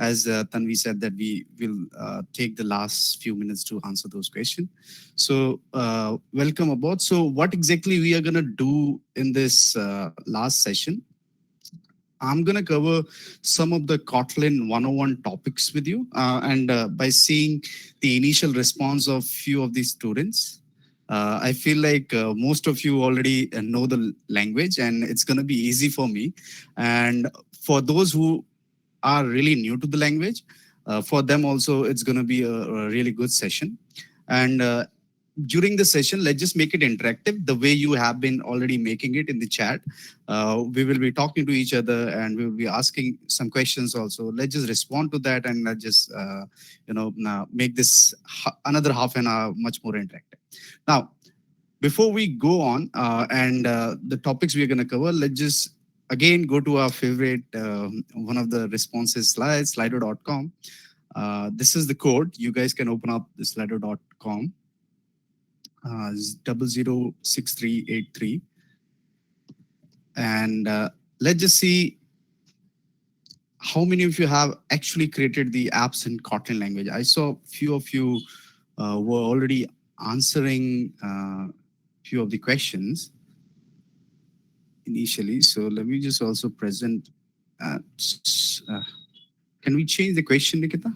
as Tanvi said, that we will take the last few minutes to answer those questions. So welcome aboard. So what exactly we are going to do in this last session? I'm going to cover some of the Kotlin 101 topics with you. And by seeing the initial response of few of the students, I feel like most of you already know the language, and it's going to be easy for me. And for those who are really new to the language, for them also, it's going to be a really good session. And during the session, let's just make it interactive the way you have been already making it in the chat. We will be talking to each other, and we will be asking some questions also. Let's just respond to that, and let's just make this another half an hour much more interactive. Now, before we go on and the topics we're going to cover, let's just again go to our favorite one of the responses slides, slido.com. This is the code. You guys can open up this slido.com. 006383. And let's just see how many of you have actually created the apps in Kotlin language. I saw few of you were already answering few of the questions initially. So let me just also present. Can we change the question, Nikita?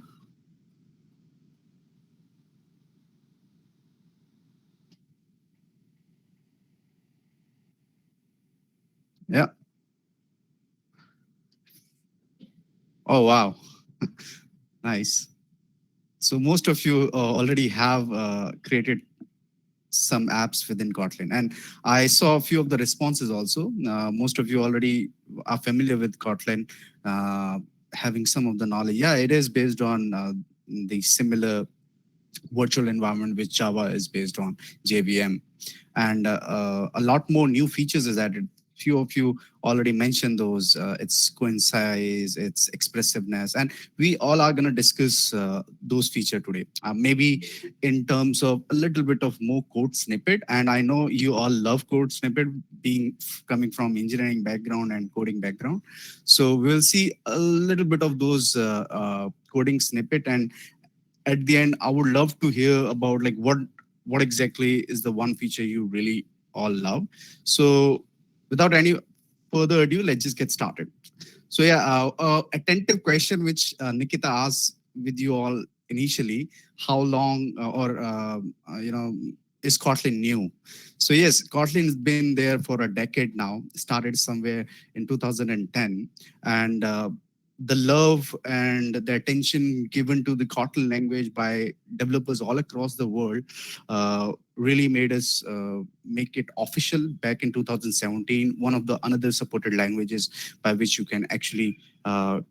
Yeah. Oh, wow. Nice. So most of you already have created some apps within Kotlin. And I saw a few of the responses also. Most of you already are familiar with Kotlin, having some of the knowledge. Yeah, it is based on the similar virtual environment which Java is based on, JVM. And a lot more new features is added. Few of you already mentioned those. It's coincide, it's expressiveness, and we all are going to discuss those features today. Maybe in terms of a little bit of more code snippet, and I know you all love code snippet, coming from engineering background and coding background. So we'll see a little bit of those coding snippet, and at the end, I would love to hear about like what exactly is the one feature you really all love. So without any further ado, let's just get started. So yeah, attentive question which Nikita asked with you all initially: how long is Kotlin new? So yes, Kotlin has been there for a decade now. Started somewhere in 2010, and the love and the attention given to the Kotlin language by developers all across the world really made us make it official back in 2017, one of the another supported languages by which you can actually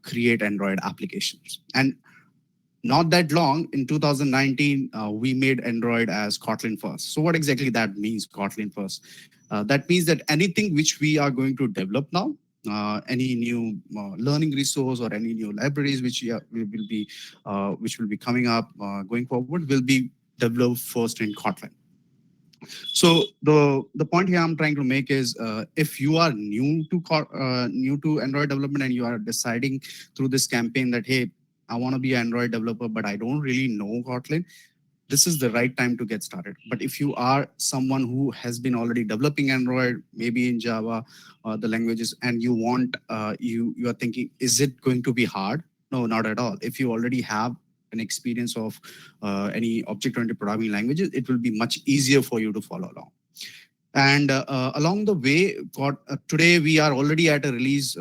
create Android applications. And not that long, in 2019, we made Android as Kotlin first. So what exactly that means, Kotlin first? That means that anything which we are going to develop now, any new learning resource or any new libraries which will be coming up going forward will be developed first in Kotlin. So the point here I'm trying to make is if you are new to Android development and you are deciding through this campaign that, hey, I want to be an Android developer, but I don't really know Kotlin, this is the right time to get started. But if you are someone who has been already developing Android, maybe in Java, the languages, and you want, you are thinking, is it going to be hard? No, not at all. If you already have an experience of any object-oriented programming languages, it will be much easier for you to follow along. And along the way, today we are already at a release,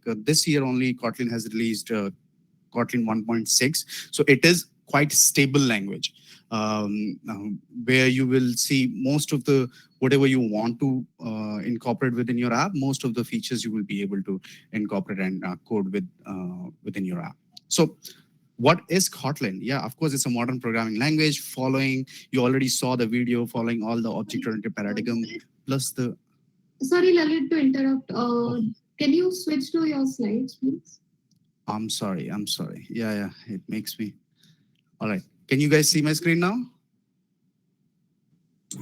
this year only Kotlin has released Kotlin 1.6. So it is quite stable language. Where you will see most of the whatever you want to incorporate within your app, most of the features you will be able to incorporate and code within your app. So what is Kotlin? Yeah, of course, it's a modern programming language you already saw the video following all the object-oriented paradigm plus the... Sorry, Lalit, to interrupt. Can you switch to your slides, please? I'm sorry. Yeah, it makes me... All right. Can you guys see my screen now?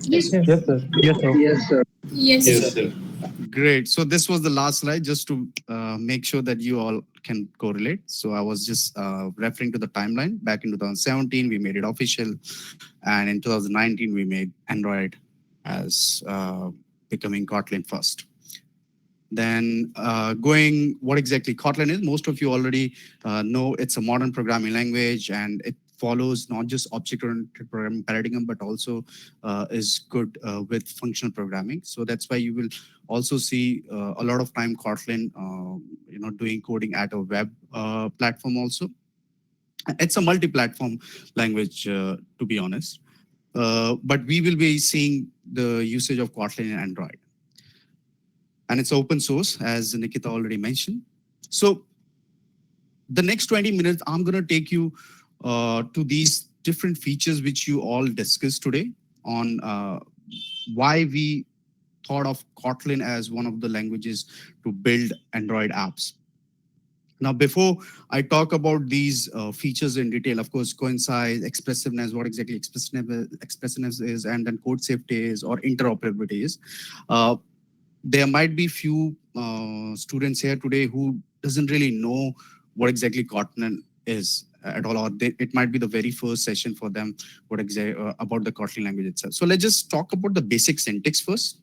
Yes, sir. Yes, sir. Yes, sir. Yes, sir. Great. So this was the last slide, just to make sure that you all can correlate. So I was just referring to the timeline. Back in 2017, we made it official. And in 2019, we made Android as becoming Kotlin first. Then what exactly Kotlin is, most of you already know it's a modern programming language, and it follows not just object-oriented programming paradigm, but also is good with functional programming. So that's why you will also see a lot of time Kotlin, doing coding at a web platform also. It's a multi-platform language, to be honest. But we will be seeing the usage of Kotlin in Android. And it's open source, as Nikita already mentioned. So the next 20 minutes, I'm going to take you to these different features which you all discussed today on why we thought of Kotlin as one of the languages to build Android apps. Now, before I talk about these features in detail, of course, coincide, expressiveness, what exactly expressiveness is, and then code safety is, or interoperability is. There might be few students here today who doesn't really know what exactly Kotlin is at all, or it might be the very first session for them about the Kotlin language itself. So let's just talk about the basic syntax first.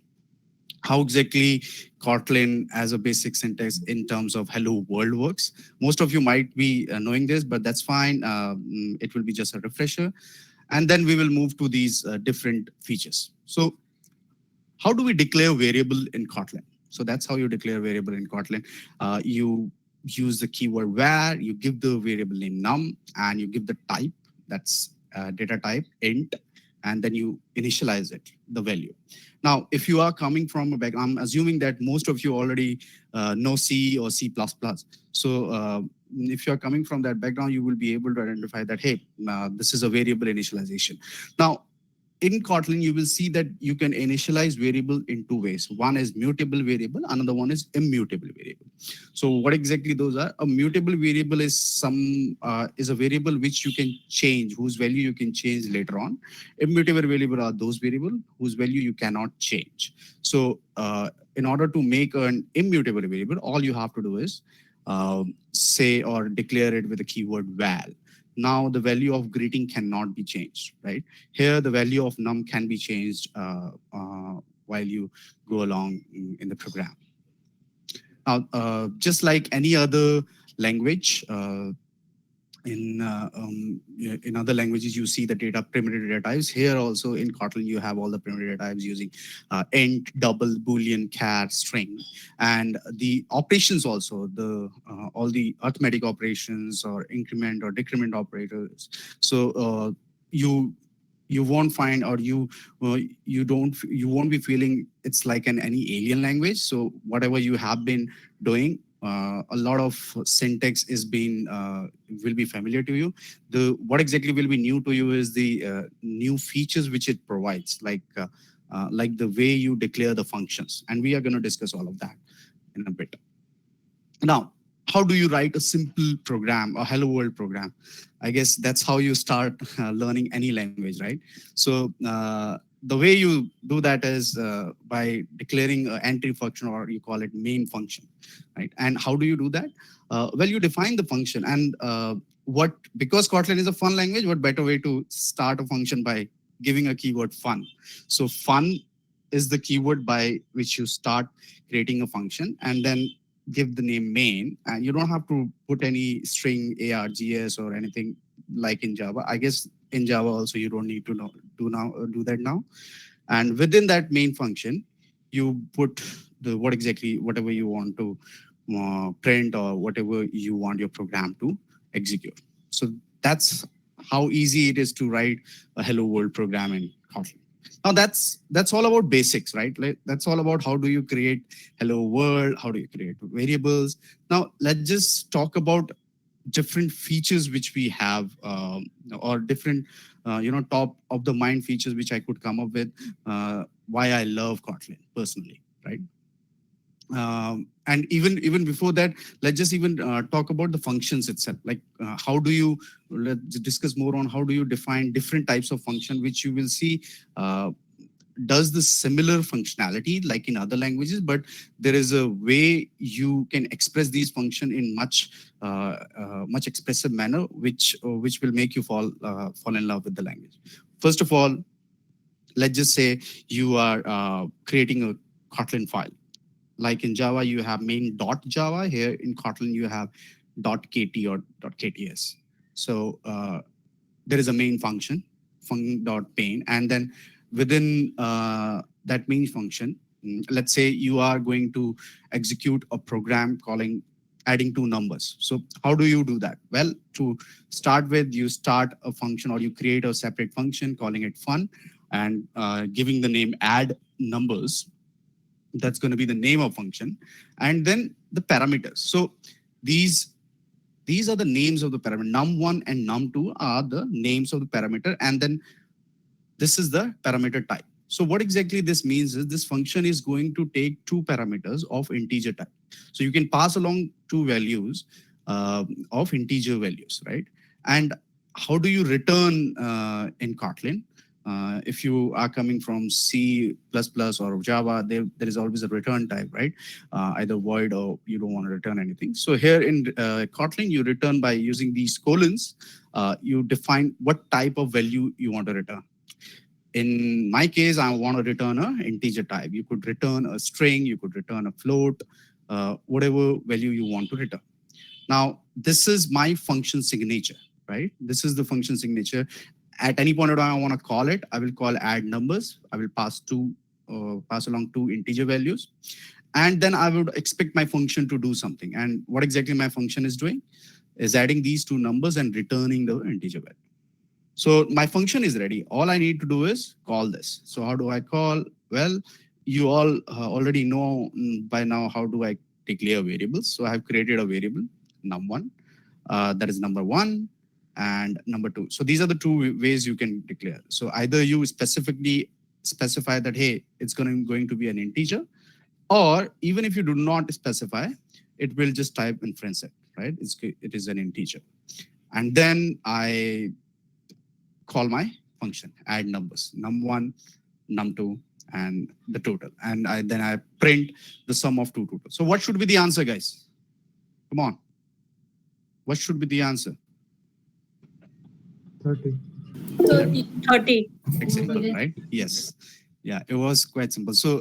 How exactly Kotlin as a basic syntax in terms of hello world works. Most of you might be knowing this, but that's fine. It will be just a refresher. And then we will move to these different features. So how do we declare variable in Kotlin? So that's how you declare variable in Kotlin. You use the keyword var, you give the variable name num, and you give the type, that's data type, int, and then you initialize it, the value. Now, if you are coming from a background, I'm assuming that most of you already know C or C++. So if you're coming from that background, you will be able to identify that, hey, this is a variable initialization. Now, in Kotlin, you will see that you can initialize variable in two ways. One is mutable variable, another one is immutable variable. So what exactly those are? A mutable variable is a variable which you can change, whose value you can change later on. Immutable variable are those variables whose value you cannot change. So in order to make an immutable variable, all you have to do is say or declare it with the keyword val. Now the value of greeting cannot be changed, right? Here, the value of num can be changed while you go along in the program. Now, just like any other language, in other languages, you see the primitive data types. Here also in Kotlin, you have all the primitive data types using int, double, boolean, char, string, and the operations also, all the arithmetic operations or increment or decrement operators. So you won't find, or you won't be feeling it's like any alien language. So whatever you have been doing, a lot of syntax will be familiar to you. What exactly will be new to you is the new features which it provides, like the way you declare the functions, and we are going to discuss all of that in a bit. Now, how do you write a simple program, a hello world program? I guess that's how you start learning any language, right? So the way you do that is by declaring an entry function, or you call it main function, right? And how do you do that? Well, you define the function, and because Kotlin is a fun language, what better way to start a function by giving a keyword fun? So fun is the keyword by which you start creating a function, and then give the name main, and you don't have to put any string args or anything like in Java. I guess in Java also you don't need to do that now. And within that main function, you put whatever you want to print, or whatever you want your program to execute. So that's how easy it is to write a hello world program in Kotlin. Now that's all about basics, right? That's all about how do you create hello world, how do you create variables. Now let's just talk about different features which we have, or different top of the mind features which I could come up with, why I love Kotlin personally, right? And even before that, let's just even talk about the functions itself. Like let's discuss more on how do you define different types of function, which you will see does the similar functionality like in other languages, but there is a way you can express these function in much expressive manner, which will make you fall in love with the language. First of all, let's just say you are creating a Kotlin file. Like in Java, you have main.java. Here in Kotlin, you have .kt or .kts. So there is a main function, func.main, and then within that main function, let's say you are going to execute a program adding two numbers. So how do you do that? Well, to start with, you start a function, or you create a separate function calling it fun, and giving the name add numbers. That's going to be the name of function, and then the parameters. So these are the names of the parameter. Num1 and num2 are the names of the parameter, and then this is the parameter type. So what exactly this means is this function is going to take two parameters of integer type. So you can pass along two values of integer values, right? And how do you return in Kotlin? If you are coming from C++ or Java, there is always a return type, right? Either void or you don't want to return anything. So here in Kotlin, you return by using these colons. You define what type of value you want to return. In my case, I want to return an integer type. You could return a string, you could return a float, whatever value you want to return. Now, this is my function signature, right? This is the function signature. At any point of time I want to call it, I will call add numbers. I will pass along two integer values. And then I would expect my function to do something. And what exactly my function is doing is adding these two numbers and returning the integer value. So my function is ready. All I need to do is call this. So how do I call? Well, you all already know by now how do I declare variables. So I have created a variable, num1, that is number 1 and number 2. So these are the two ways you can declare. So either you specifically specify that, hey, it's going to be an integer, or even if you do not specify, it will just type inference it, right? It is an integer. And then I call my function, add numbers, num1, num2, and the total. And then I print the sum of two totals. So what should be the answer, guys? Come on. What should be the answer? 30. It's simple, right? Yes. Yeah, it was quite simple. So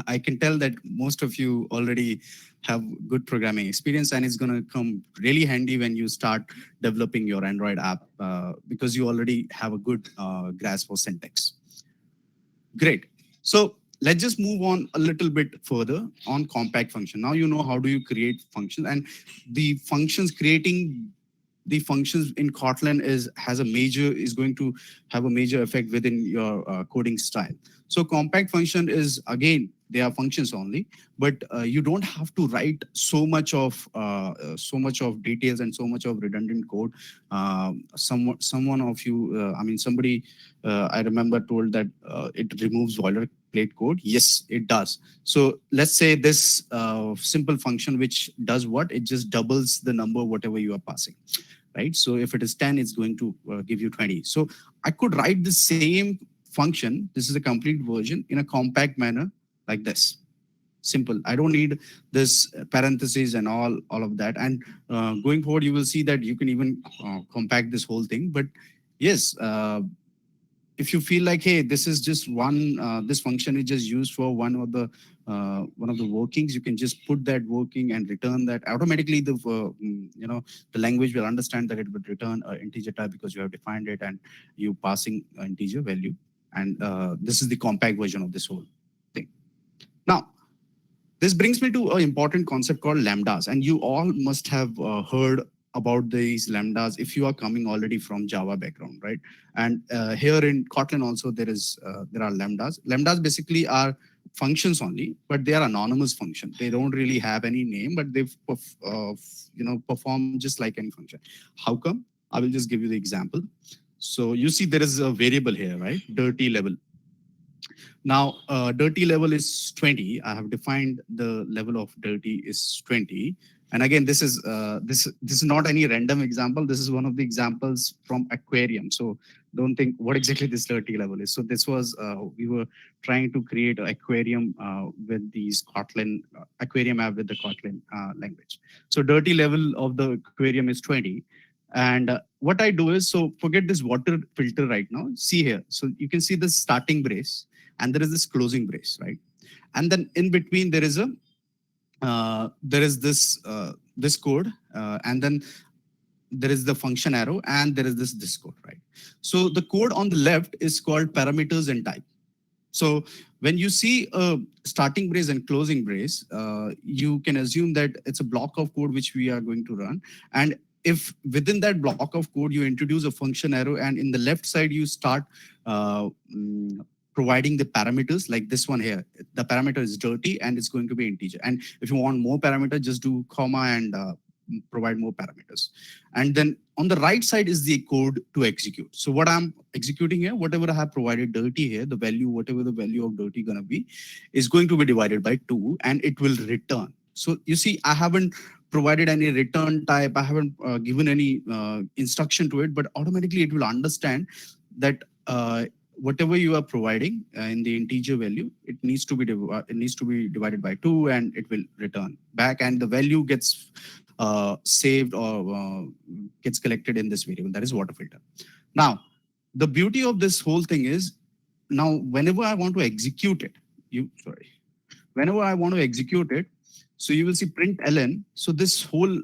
I can tell that most of you already have good programming experience, and it's going to come really handy when you start developing your Android app because you already have a good grasp of syntax. Great. So let's just move on a little bit further on compact function. Now you know how do you create functions, and the functions creating the functions in Kotlin is going to have a major effect within your coding style. So compact function is, again, they are functions only, but you don't have to write so much of details and so much of redundant code. Someone of you, somebody I remember told that it removes boilerplate code. Yes, it does. So let's say this simple function which does what? It just doubles the number whatever you are passing, right? So if it is 10, it's going to give you 20. So I could write the same function. This is a complete version in a compact manner like this. Simple. I don't need this parentheses and all of that. And going forward, you will see that you can even compact this whole thing. But yes, if you feel like, hey, this is just one, this function is just used for one of the workings, you can just put that working and return that. Automatically, the language will understand that it would return an integer type because you have defined it and you passing an integer value. And this is the compact version of this whole thing. Now, this brings me to an important concept called lambdas. And you all must have heard about these lambdas if you are coming already from Java background, right? And here in Kotlin also there are lambdas. Lambdas basically are functions only, but they are anonymous functions. They don't really have any name, but they perform just like any function. How come? I will just give you the example. So you see there is a variable here, right? Dirty level. Now, dirty level is 20. I have defined the level of dirty is 20. And again, this is not any random example. This is one of the examples from Aquarium. So don't think what exactly this dirty level is. So this was, we were trying to create an Aquarium with these Kotlin, Aquarium app with the Kotlin language. So dirty level of the Aquarium is 20. And what I do is, so forget this water filter right now. See here. So you can see the starting brace and there is this closing brace, right? And then in between there is this code, and then there is the function arrow, and there is this code, right? So the code on the left is called parameters and type. So when you see a starting brace and closing brace, you can assume that it's a block of code which we are going to run. And if within that block of code, you introduce a function arrow, and in the left side, you start providing the parameters like this one here. The parameter is dirty and it's going to be integer. And if you want more parameter, just do comma and provide more parameters. And then on the right side is the code to execute. So what I'm executing here, whatever I have provided dirty here, the value, whatever the value of dirty gonna be, is going to be divided by 2 and it will return. So you see, I haven't provided any return type. I haven't given any instruction to it, but automatically it will understand that whatever you are providing in the integer value, it needs to be divided by 2, and it will return back, and the value gets saved or gets collected in this variable. That is water filter. Now, the beauty of this whole thing is, now whenever I want to execute it, whenever I want to execute it, so you will see println. So this whole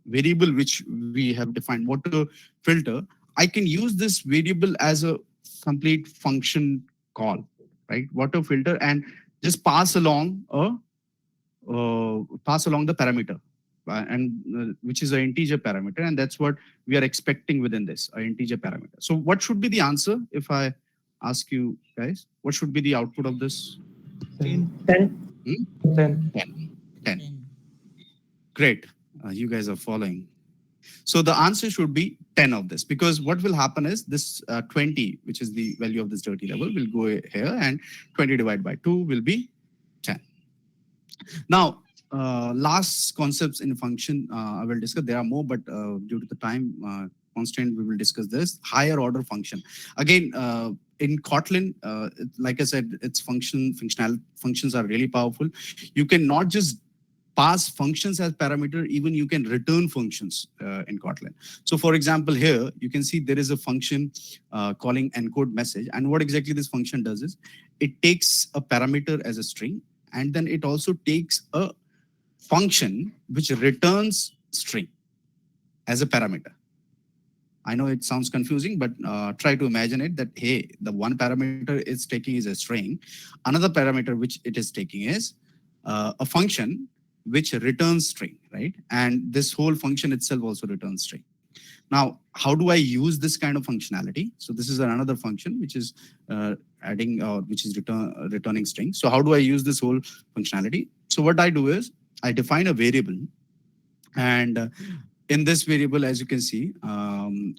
variable which we have defined, water filter, I can use this variable as a complete function call, right? Water filter, and just pass along the parameter, and which is an integer parameter, and that's what we are expecting within this, an integer parameter. So what should be the answer if I ask you guys? What should be the output of this? 10. 10. Great. You guys are following. So the answer should be 10 of this, because what will happen is this 20, which is the value of this dirty level, will go here, and 20 divided by 2 will be 10. Now, last concepts in function I will discuss. There are more, but due to the time constraint, we will discuss this. Higher order function. Again, in Kotlin, like I said, its functions are really powerful. You can not just pass functions as parameter, even you can return functions in Kotlin. So for example, here you can see there is a function calling encode message, and what exactly this function does is it takes a parameter as a string, and then it also takes a function which returns string as a parameter. I know it sounds confusing, but try to imagine it that, hey, the one parameter it's taking is a string. Another parameter which it is taking is a function which returns string, right? And this whole function itself also returns string. Now, how do I use this kind of functionality? So this is another function which is adding, which is returning string. So how do I use this whole functionality? So what I do is I define a variable, and in this variable, as you can see,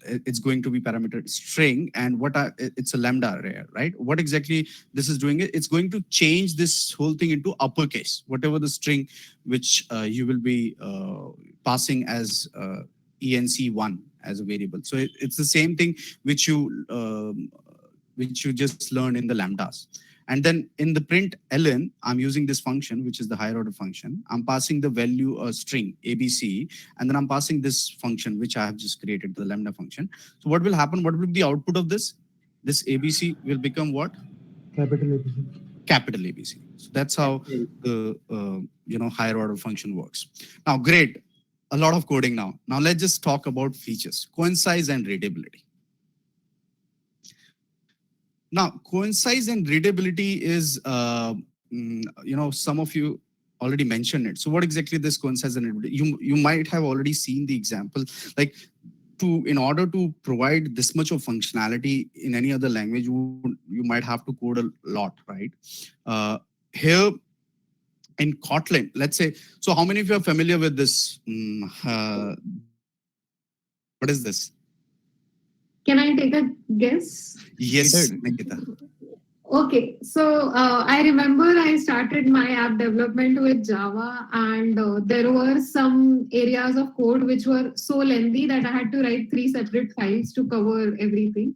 it's going to be parameter string, and it's a lambda array, right? What exactly this is doing? It's going to change this whole thing into uppercase, whatever the string which you will be passing as enc1 as a variable. So it's the same thing which you just learned in the lambdas. And then in the println, I'm using this function, which is the higher order function. I'm passing the value a string ABC, and then I'm passing this function, which I have just created, the lambda function. So what will happen? What will be the output of this? This ABC will become what? Capital ABC. Capital ABC. So that's how the higher order function works. Now, great. A lot of coding now. Now let's just talk about features, coincide and readability. Now, coincide and readability is, some of you already mentioned it. So what exactly this coincides and readability? You might have already seen the example. Like, in order to provide this much of functionality in any other language, you might have to code a lot, right? Here in Kotlin, let's say, so how many of you are familiar with this? What is this? Can I take a guess? Yes, Nikita. Okay, so I remember I started my app development with Java, and there were some areas of code which were so lengthy that I had to write 3 separate files to cover everything.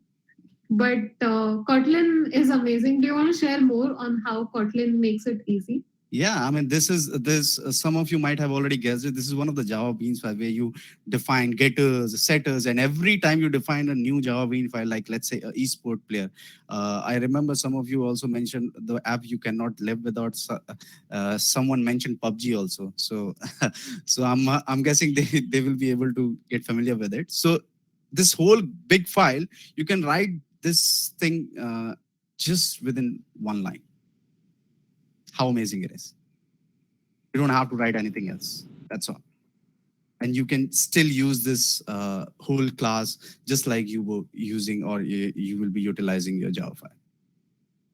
But Kotlin is amazing. Do you want to share more on how Kotlin makes it easy? Yeah, I mean, some of you might have already guessed it. This is one of the Java Beans file where you define getters, setters, and every time you define a new Java Bean file, like let's say an esport player. I remember some of you also mentioned the app you cannot live without. Someone mentioned PUBG also. So, so I'm guessing they will be able to get familiar with it. So this whole big file, you can write this thing just within one line. How amazing it is. You don't have to write anything else. That's all. And you can still use this whole class just like you were using, or you will be utilizing your Java file.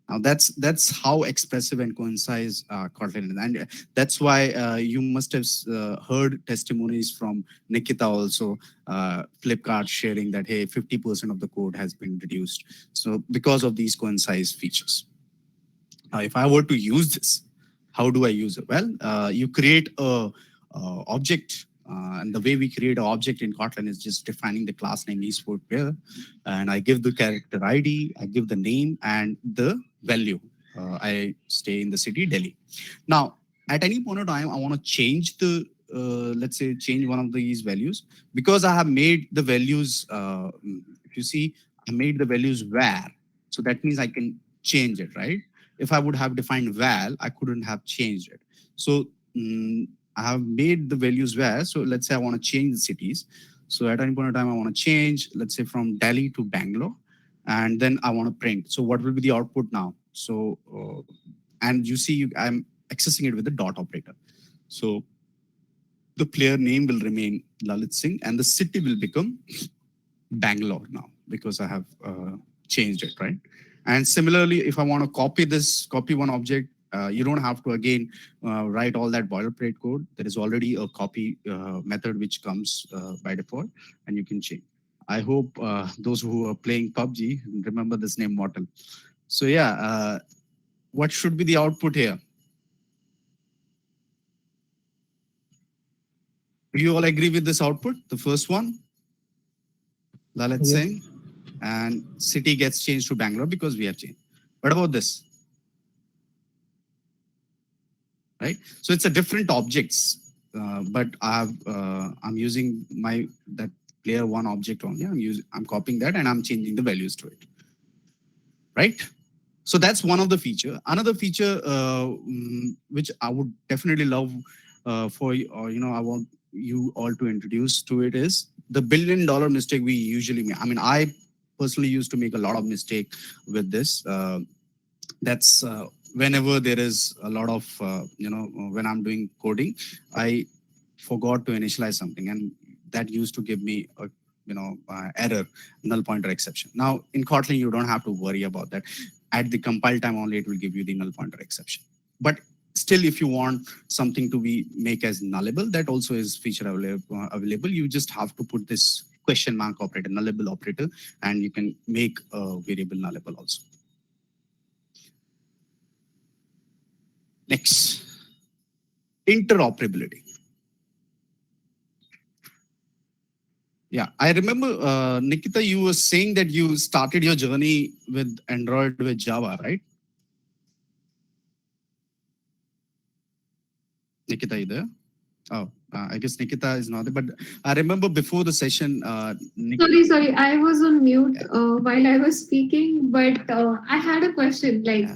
Now that's how expressive and concise Kotlin is. And that's why you must have heard testimonies from Nikita also, Flipkart sharing that, hey, 50% of the code has been reduced. So because of these concise features. Now, if I were to use this, how do I use it? Well, you create a object. And the way we create an object in Kotlin is just defining the class name esport player. And I give the character ID, I give the name and the value. I stay in the city, Delhi. Now, at any point of time, I want to change the, let's say, change one of these values. Because I have made the values, if you see, I made the values var. So that means I can change it, right? If I would have defined val, I couldn't have changed it. So I have made the values var. So let's say I want to change the cities. So at any point in time, I want to change, let's say from Delhi to Bangalore. And then I want to print. So what will be the output now? So, and you see, I'm accessing it with the dot operator. So the player name will remain Lalit Singh and the city will become Bangalore now because I have changed it, right? And similarly, if I want to copy one object, you don't have to again write all that boilerplate code. There is already a copy method which comes by default and you can change. I hope those who are playing PUBG remember this name Mortal. So yeah, what should be the output here? Do you all agree with this output? The first one, Lalit Singh, and city gets changed to Bangalore because we have changed. What about this? Right? So it's a different objects, but I'm using that player one object only. I'm copying that and I'm changing the values to it. Right? So that's one of the feature. Another feature which I would definitely love for you, or I want you all to introduce to it is the $1 billion mistake we usually make. I mean, I personally used to make a lot of mistake with this. That's whenever there is a lot of, when I'm doing coding, I forgot to initialize something, and that used to give me a error, null pointer exception. Now in Kotlin, you don't have to worry about that. At the compile time only, it will give you the null pointer exception. But still, if you want something to be make as nullable, that also is feature available. You just have to put this question mark operator, nullable operator, and you can make a variable nullable also. Next, interoperability. Yeah, I remember, Nikita, you were saying that you started your journey with Android with Java, right? Nikita, you there? Oh, I guess Nikita is not there. But I remember before the session, Sorry, I was on mute while I was speaking, but I had a question. Like,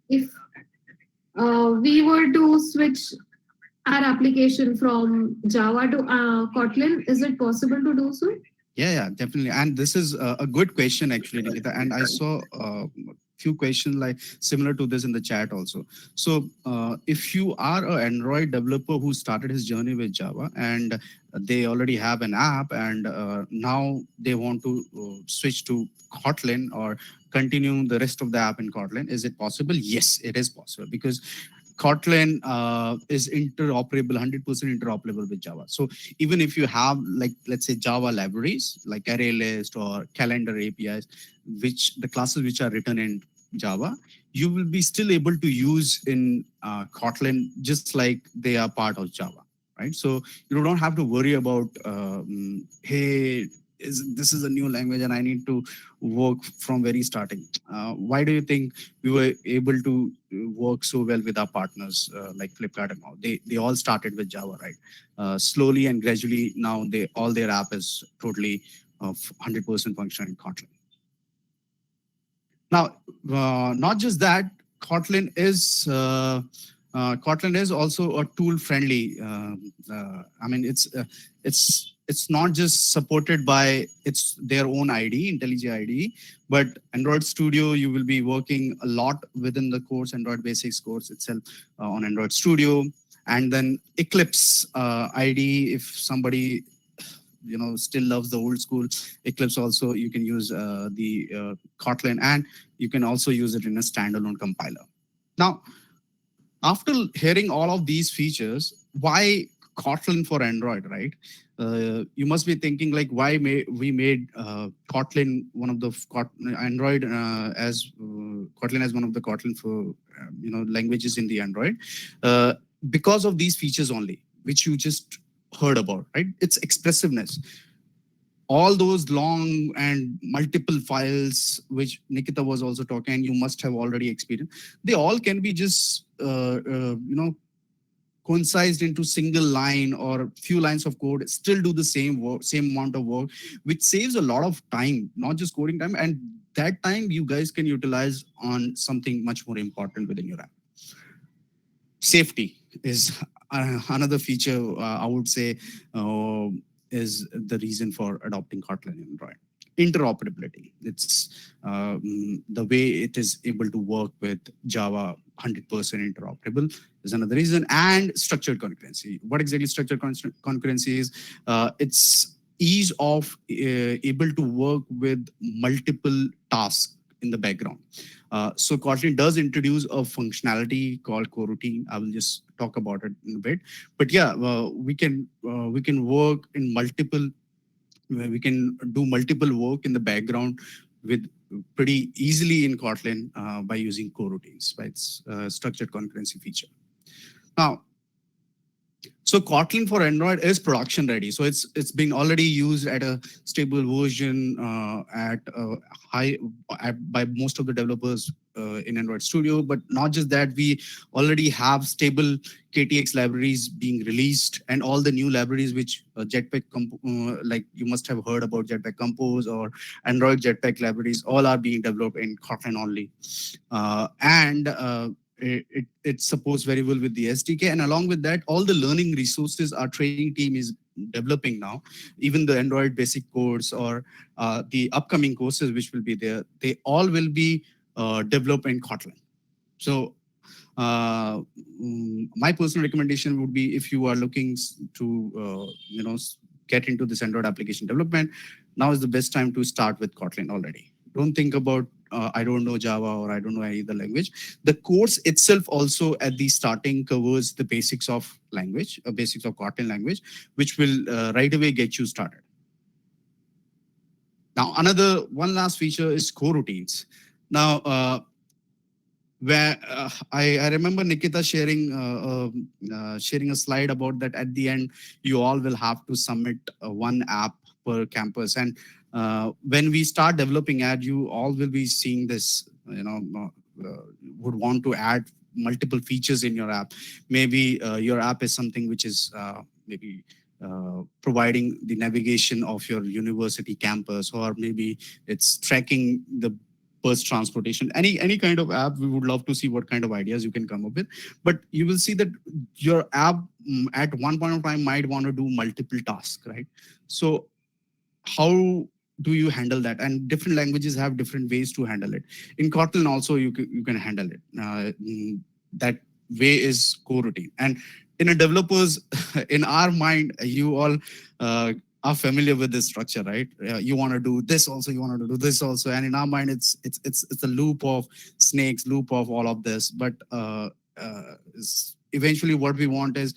if we were to switch our application from Java to Kotlin, is it possible to do so? Yeah, definitely. And this is a good question, actually, Nikita. And I saw a few questions like similar to this in the chat also. So if you are an Android developer who started his journey with Java and they already have an app and now they want to switch to Kotlin or continue the rest of the app in Kotlin, is it possible? Yes, it is possible because Kotlin is interoperable, 100% interoperable with Java. So even if you have, like, let's say Java libraries like ArrayList or Calendar APIs, which the classes which are written in Java, you will be still able to use in Kotlin just like they are part of Java, right? So you don't have to worry about, hey, this is a new language and I need to work from very starting. Why do you think we were able to work so well with our partners like Flipkart and all? They all started with Java, right? Slowly and gradually now all their app is totally 100% functional in Kotlin. Now, not just that, Kotlin is also a tool friendly. I mean, it's not just supported by their own IDE, IntelliJ IDE, but Android Studio, you will be working a lot within the course, Android Basics course itself on Android Studio. And then Eclipse IDE, if somebody still loves the old school Eclipse also, you can use the Kotlin, and you can also use it in a standalone compiler. Now, after hearing all of these features, why Kotlin for Android, right? You must be thinking like, why we made Kotlin one of the Android as Kotlin as one of the Kotlin for languages in the Android, because of these features only. which you just heard about, right? It's expressiveness. All those long and multiple files, which Nikita was also talking, and you must have already experienced, they all can be just, concised into single line or few lines of code, still do the same work, same amount of work, which saves a lot of time, not just coding time. And that time you guys can utilize on something much more important within your app. Safety is another feature, I would say, is the reason for adopting Kotlin in Android. Interoperability. It's the way it is able to work with Java 100% interoperable is another reason. And structured concurrency. What exactly structured concurrency is? It's ease of able to work with multiple tasks in the background. So Kotlin does introduce a functionality called coroutine. I will just talk about it in a bit. But yeah, we can work in multiple. We can do multiple work in the background with pretty easily in Kotlin by using coroutines, by its structured concurrency feature. Now, so Kotlin for Android is production ready. So it's been already used at a stable version by most of the developers in Android Studio. But not just that, we already have stable KTX libraries being released, and all the new libraries which Jetpack, like you must have heard about Jetpack Compose or Android Jetpack libraries, all are being developed in Kotlin only. It supports very well with the SDK, and along with that, all the learning resources our training team is developing now, even the Android basic course or the upcoming courses which will be there, they all will be developed in Kotlin. So my personal recommendation would be, if you are looking to get into this Android application development, now is the best time to start with Kotlin already. Don't think about I don't know Java or I don't know any other language. The course itself also at the starting covers the basics of language, basics of Kotlin language, which will right away get you started. Now, one last feature is coroutines. Now, where I remember Nikita sharing a slide about that. At the end, you all will have to submit one app per campus, and when we start developing ad, you all will be seeing this, would want to add multiple features in your app. Maybe your app is something which is maybe providing the navigation of your university campus, or maybe it's tracking the bus transportation. Any kind of app, we would love to see what kind of ideas you can come up with. But you will see that your app at one point of time might want to do multiple tasks, right? So how do you handle that? And different languages have different ways to handle it. In Kotlin also, you can handle it. That way is coroutine. And in a developer's, in our mind, you all are familiar with this structure, right? You want to do this also, you want to do this also. And in our mind, it's a loop of snakes, loop of all of this. But eventually what we want is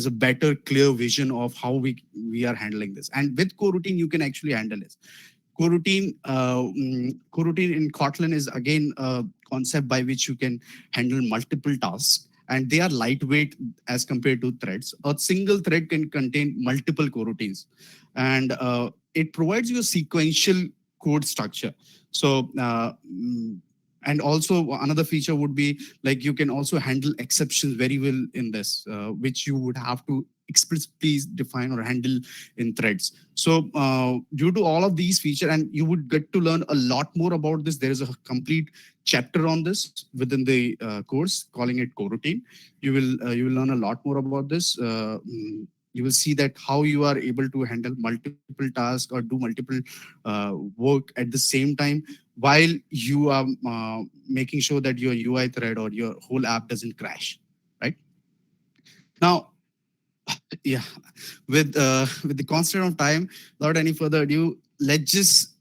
a better, clear vision of how we are handling this. And with coroutine, you can actually handle this. Coroutine in Kotlin is again a concept by which you can handle multiple tasks, and they are lightweight as compared to threads. A single thread can contain multiple coroutines, and it provides you a sequential code structure. So and also another feature would be, like, you can also handle exceptions very well in this, which you would have to explicitly define or handle in threads. So due to all of these features, and you would get to learn a lot more about this. There is a complete chapter on this within the course, calling it coroutine. You will learn a lot more about this. You will see that how you are able to handle multiple tasks or do multiple work at the same time, while you are making sure that your UI thread or your whole app doesn't crash, right? Now, yeah, with the constraint of time, without any further ado, let's just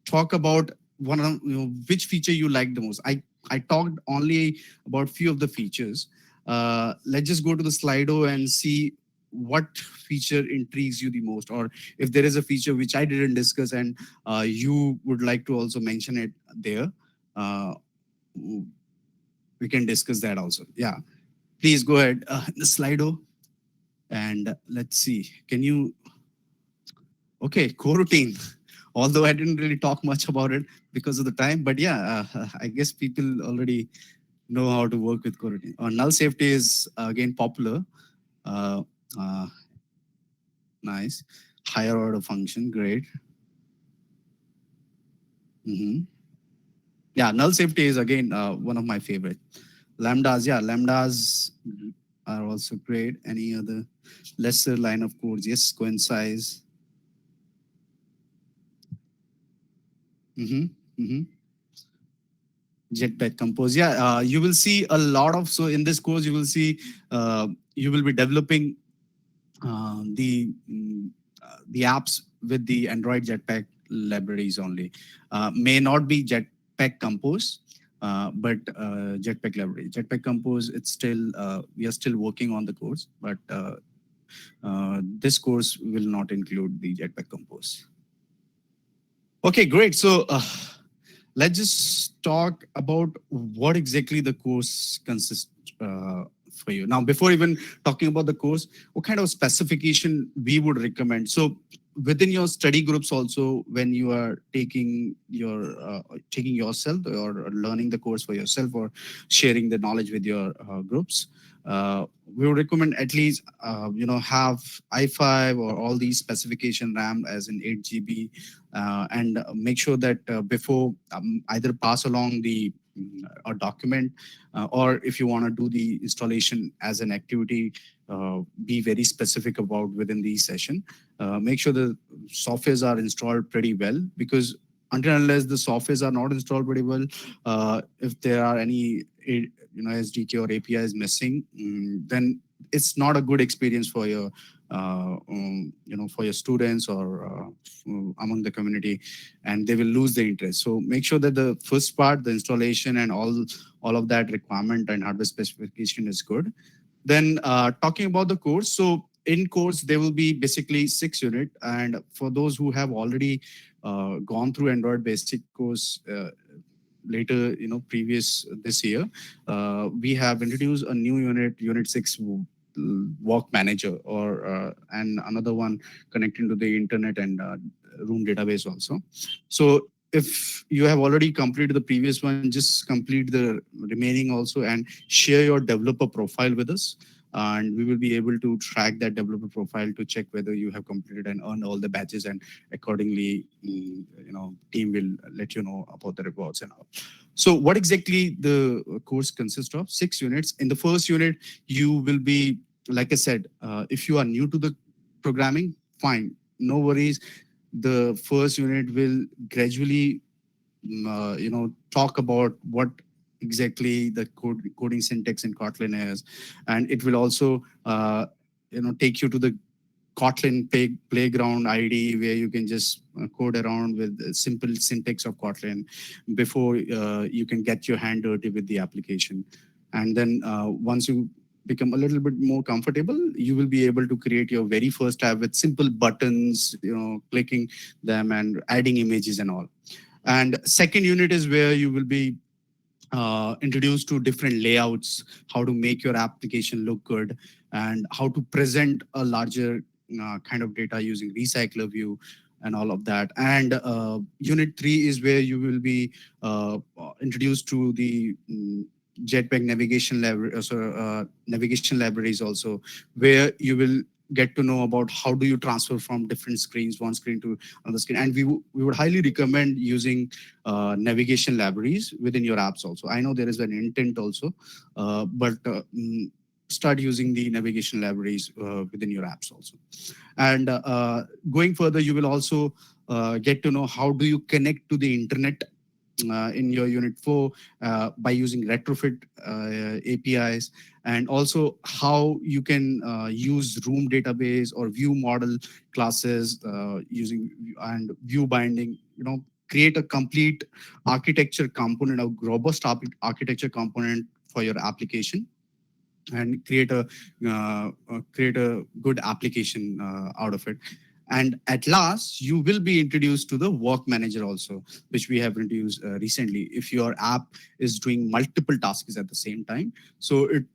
talk about which feature you like the most. I talked only about few of the features. Let's just go to the Slido and see what feature intrigues you the most, or if there is a feature which I didn't discuss and you would like to also mention it there, we can discuss that also. Yeah. please go ahead, the Slido, and let's see. Can you? Okay, coroutine. Although I didn't really talk much about it because of the time, but yeah, I guess people already know how to work with coroutine. Null safety is again popular. Uh, uh, nice. Higher order function, great. Yeah, null safety is again one of my favorite. Lambdas, yeah, lambdas are also great. Any other lesser line of codes? Yes, coincide. Jetpack Compose. Yeah, you will see a lot of, so in this course, you will see, you will be developing the apps with the Android Jetpack libraries only. May not be Jetpack Compose, but Jetpack library. Jetpack Compose, it's still, we are still working on the course, but this course will not include the Jetpack Compose. Okay, great. So let's just talk about what exactly the course consists for you. Now, before even talking about the course, what kind of specification we would recommend? So within your study groups also, when you are taking your taking yourself or learning the course for yourself or sharing the knowledge with your groups, we would recommend at least have i5 or all these specification RAM as in 8 GB, and make sure that before either pass along the a document, or if you want to do the installation as an activity, be very specific about within the session. Make sure the softwares are installed pretty well, because until unless the softwares are not installed pretty well, if there are any SDK or APIs missing, then it's not a good experience for your for your students or among the community, and they will lose the interest. So make sure that the first part, the installation and all of that requirement and hardware specification is good. Then talking about the course, so in course there will be basically 6 units, and for those who have already gone through Android basic course later, previous this year, we have introduced a new unit 6 work manager, or and another one connecting to the internet and room database also. So if you have already completed the previous one, just complete the remaining also and share your developer profile with us, and we will be able to track that developer profile to check whether you have completed and earned all the badges, and accordingly team will let you know about the rewards and all. So what exactly the course consists of? 6 units. In the first unit, you will be, like I said, if you are new to the programming, fine, no worries. The first unit will gradually talk about what exactly the coding syntax in Kotlin is, and it will also take you to the Kotlin playground IDE, where you can just code around with simple syntax of Kotlin before you can get your hand dirty with the application. And then once you become a little bit more comfortable, you will be able to create your very first app with simple buttons, clicking them and adding images and all. And second unit is where you will be introduced to different layouts, how to make your application look good, and how to present a larger kind of data using recycler view and all of that. And unit 3 is where you will be introduced to the Jetpack navigation libraries also, where you will get to know about how do you transfer from different screens, one screen to another screen. And we would highly recommend using navigation libraries within your apps also. I know there is an intent also, but start using the navigation libraries within your apps also. And going further, you will also get to know how do you connect to the internet in your unit 4 by using retrofit APIs, and also how you can use room database or view model classes using and view binding, create a complete architecture component, a robust architecture component for your application, and create a good application out of it. And at last, you will be introduced to the work manager also, which we have introduced recently. If your app is doing multiple tasks at the same time, so it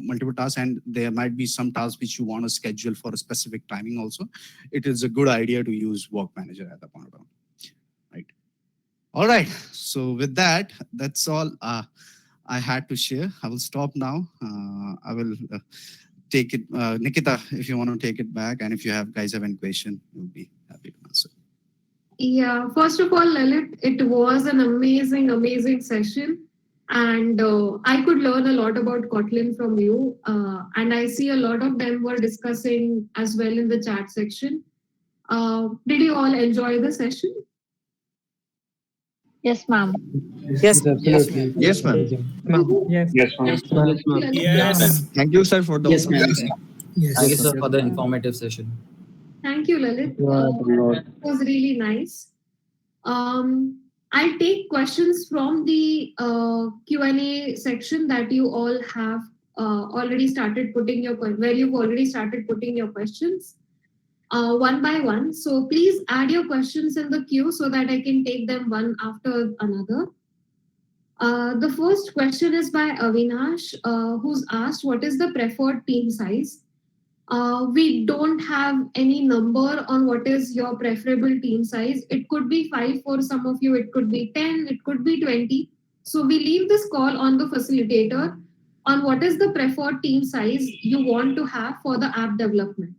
multiple tasks, and there might be some tasks which you want to schedule for a specific timing also, it is a good idea to use work manager at the point of time. Right. All right. So with that, that's all I had to share. I will stop now. I will take it, Nikita, if you want to take it back, and if you guys have any question, we'll be happy to answer. Yeah, first of all, Lalit, it was an amazing session. And I could learn a lot about Kotlin from you. And I see a lot of them were discussing as well in the chat section. Did you all enjoy the session? Yes, ma'am. Yes. Absolutely. Yes, ma'am. Yes. Yes, ma'am. Yes. Thank you, sir, for the Yes, ma'am. opportunity. Thank you, sir, for the informative session. Thank you, Lalit. It was really nice. I'll take questions from the Q&A section that you all have already started putting where you've already started putting your questions one by one. So please add your questions in the queue so that I can take them one after another. The first question is by Avinash, who's asked, what is the preferred team size? We don't have any number on what is your preferable team size. It could be 5 for some of you, it could be 10, it could be 20. So we leave this call on the facilitator on what is the preferred team size you want to have for the app development.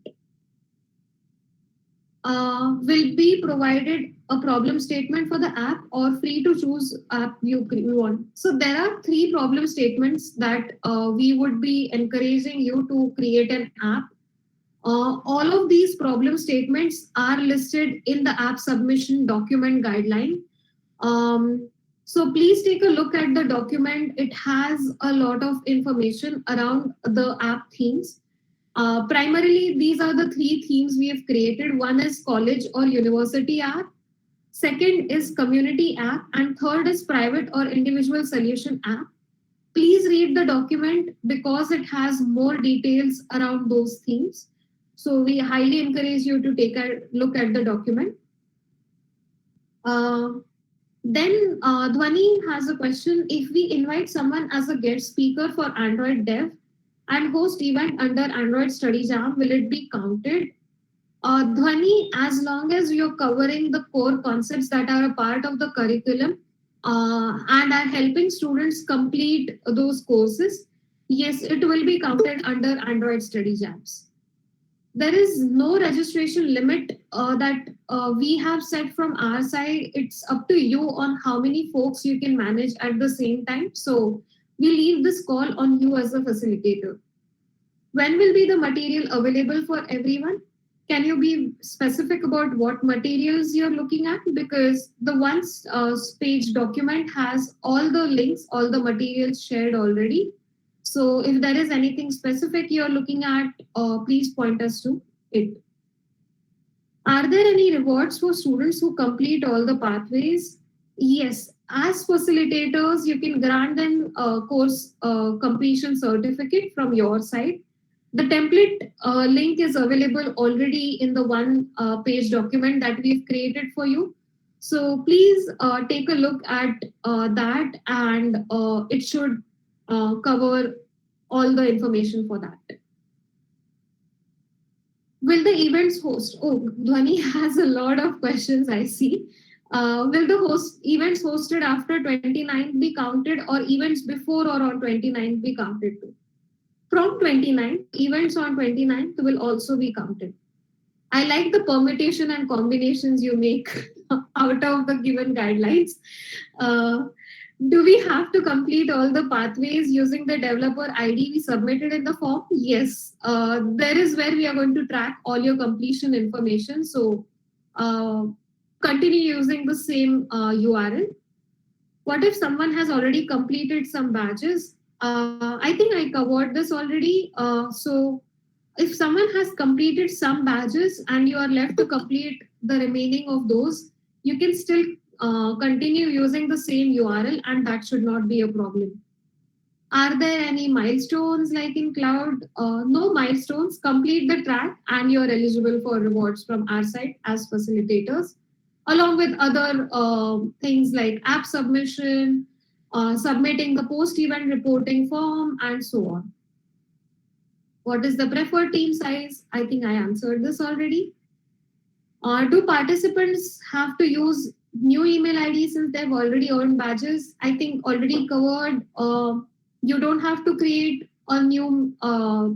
Will be provided a problem statement for the app or free to choose app you want. So there are 3 problem statements that we would be encouraging you to create an app. All of these problem statements are listed in the app submission document guideline. So please take a look at the document. It has a lot of information around the app themes. Primarily, these are the 3 themes we have created. One is college or university app. Second is community app. And third is private or individual solution app. Please read the document because it has more details around those themes. So we highly encourage you to take a look at the document. Then Dhwani has a question. If we invite someone as a guest speaker for Android Dev and host event under Android Study Jam, will it be counted? Dhwani, as long as you're covering the core concepts that are a part of the curriculum and are helping students complete those courses, yes, it will be counted under Android Study Jams. There is no registration limit that we have set from our side. It's up to you on how many folks you can manage at the same time. So we leave this call on you as a facilitator. When will be the material available for everyone? Can you be specific about what materials you're looking at? Because the one-page document has all the links, all the materials shared already. So if there is anything specific you're looking at, please point us to it. Are there any rewards for students who complete all the pathways? Yes, as facilitators, you can grant them a course completion certificate from your side. The template link is available already in the one-page document that we've created for you. So please take a look at that, and it should cover all the information for that. Will the events host? Oh, Dhwani has a lot of questions, I see. Will the events hosted after 29th be counted, or events before or on 29th be counted too? From 29th, events on 29th will also be counted. I like the permutation and combinations you make out of the given guidelines. Do we have to complete all the pathways using the developer ID we submitted in the form? Yes. There is where we are going to track all your completion information. So continue using the same URL. What if someone has already completed some badges? I think I covered this already. So if someone has completed some badges and you are left to complete the remaining of those, you can still continue using the same URL, and that should not be a problem. Are there any milestones like in cloud? No milestones. Complete the track and you're eligible for rewards from our side as facilitators, along with other things like app submission, submitting the post-event reporting form, and so on. What is the preferred team size? I think I answered this already. Do participants have to use new email ID since they've already earned badges? I think already covered. You don't have to create a new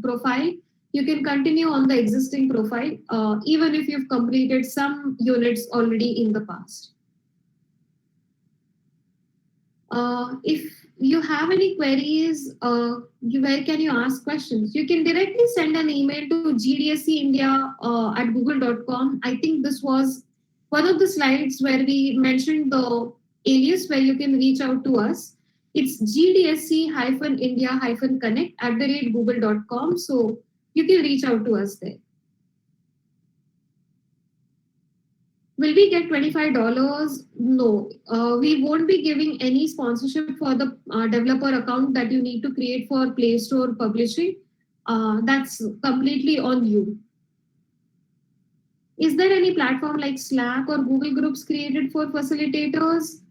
profile. You can continue on the existing profile, even if you've completed some units already in the past. If you have any queries, where can you ask questions? You can directly send an email to gdscindia@google.com. I think this was one of the slides where we mentioned the alias where you can reach out to us. It's gdsc-india-connect@google.com. So you can reach out to us there. Will we get $25? No, we won't be giving any sponsorship for the developer account that you need to create for Play Store publishing. That's completely on you. Is there any platform like Slack or Google Groups created for facilitators?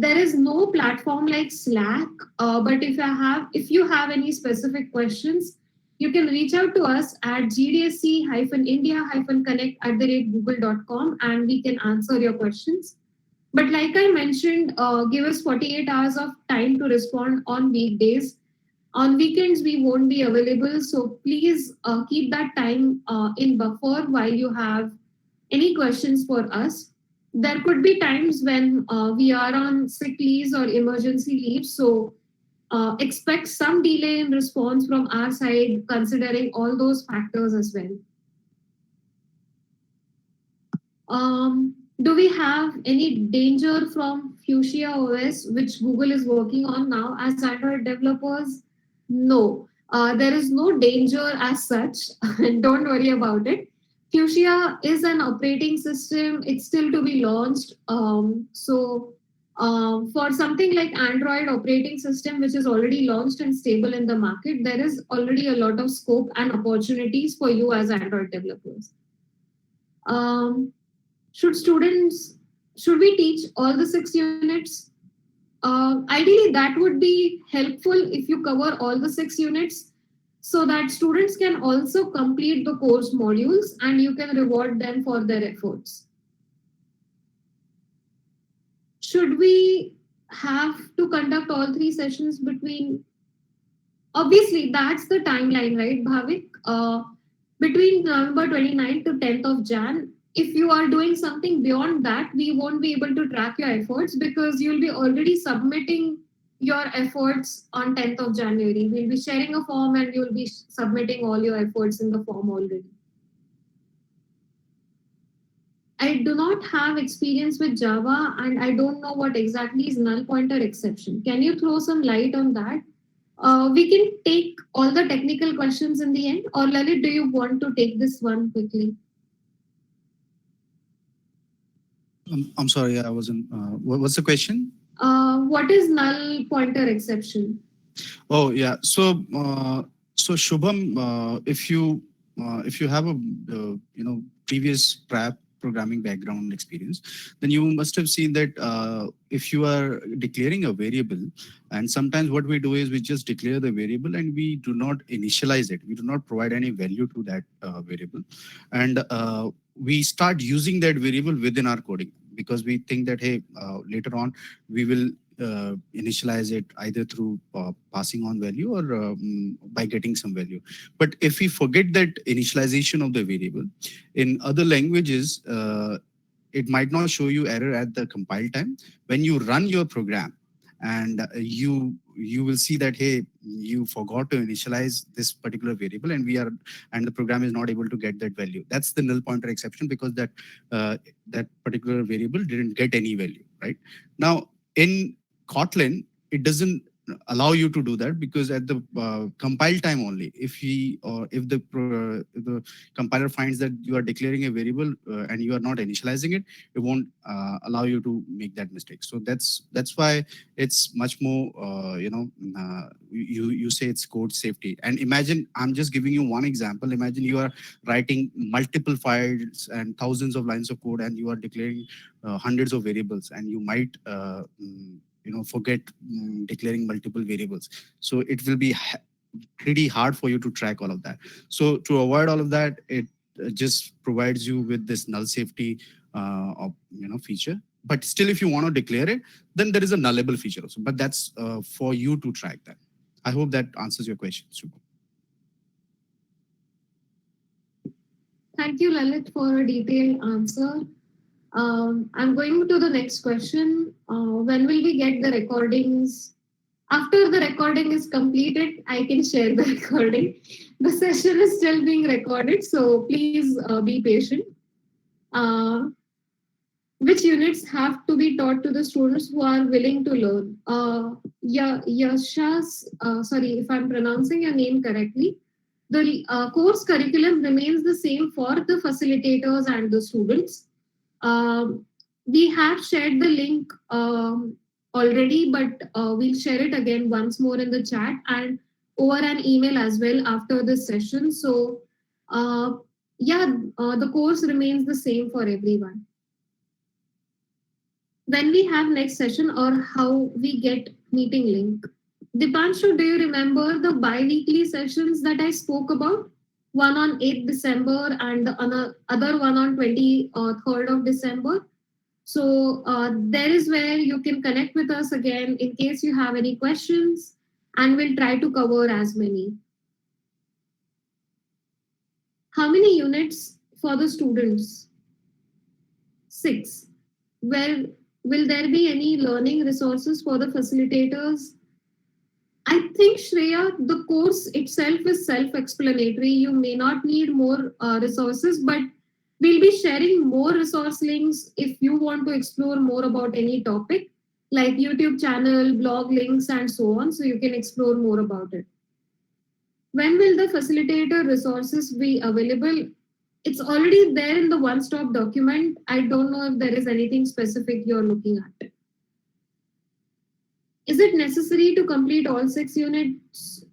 There is no platform like Slack, but if you have any specific questions, you can reach out to us at gdsc-india-connect@google.com and we can answer your questions. But like I mentioned, give us 48 hours of time to respond on weekdays. On weekends, we won't be available. So please keep that time in buffer while you have any questions for us. There could be times when we are on sick leaves or emergency leaves. So expect some delay in response from our side, considering all those factors as well. Do we have any danger from Fuchsia OS, which Google is working on now as Android developers? No, there is no danger as such. Don't worry about it. Fuchsia is an operating system. It's still to be launched. For something like Android operating system, which is already launched and stable in the market, there is already a lot of scope and opportunities for you as Android developers. Should we teach all the 6 units? Ideally, that would be helpful if you cover all the 6 units so that students can also complete the course modules and you can reward them for their efforts. Should we have to conduct all 3 sessions between? Obviously, that's the timeline, right, Bhavik? Between November 29th to 10th of Jan, if you are doing something beyond that, we won't be able to track your efforts because you'll be already submitting your efforts on 10th of January. We'll be sharing a form and you'll be submitting all your efforts in the form already. I do not have experience with Java and I don't know what exactly is null pointer exception. Can you throw some light on that? We can take all the technical questions in the end, or Lalit, do you want to take this one quickly? I'm sorry, I wasn't. What's the question? What is null pointer exception? Oh yeah, so Shubham, if you have a previous programming background experience, then you must have seen that if you are declaring a variable, and sometimes what we do is we just declare the variable and we do not initialize it. We do not provide any value to that variable, and we start using that variable within our coding because we think that hey, later on we will initialize it either through passing on value or by getting some value. But if we forget that initialization of the variable, in other languages, it might not show you error at the compile time. When you run your program and you will see that, hey, you forgot to initialize this particular variable and the program is not able to get that value. That's the null pointer exception because that particular variable didn't get any value, right? Now, in Kotlin, it doesn't allow you to do that, because at the compile time only, if the compiler finds that you are declaring a variable and you are not initializing it, it won't allow you to make that mistake. So that's why it's much more you say it's code safety. And imagine, I'm just giving you one example. Imagine you are writing multiple files and thousands of lines of code, and you are declaring hundreds of variables, and you might forget declaring multiple variables. So it will be pretty hard for you to track all of that. So to avoid all of that, it just provides you with this null safety feature. But still, if you want to declare it, then there is a nullable feature also. But that's for you to track that. I hope that answers your question, Subbu. Thank you, Lalit, for a detailed answer. I'm going to the next question. When will we get the recordings? After the recording is completed, I can share the recording. The session is still being recorded, so please be patient. Which units have to be taught to the students who are willing to learn? Yashas, sorry if I'm pronouncing your name correctly. The course curriculum remains the same for the facilitators and the students. We have shared the link already, but we'll share it again once more in the chat and over an email as well after this session. So the course remains the same for everyone. When we have next session or how we get meeting link. Dipanshu, do you remember the bi-weekly sessions that I spoke about? One on 8th December and the other one on 23rd of December. So there is where you can connect with us again in case you have any questions, and we'll try to cover as many. How many units for the students? 6. Will there be any learning resources for the facilitators? I think, Shreya, the course itself is self-explanatory. You may not need more resources, but we'll be sharing more resource links if you want to explore more about any topic, like YouTube channel, blog links, and so on, so you can explore more about it. When will the facilitator resources be available? It's already there in the one-stop document. I don't know if there is anything specific you're looking at. Is it necessary to complete all 6 units?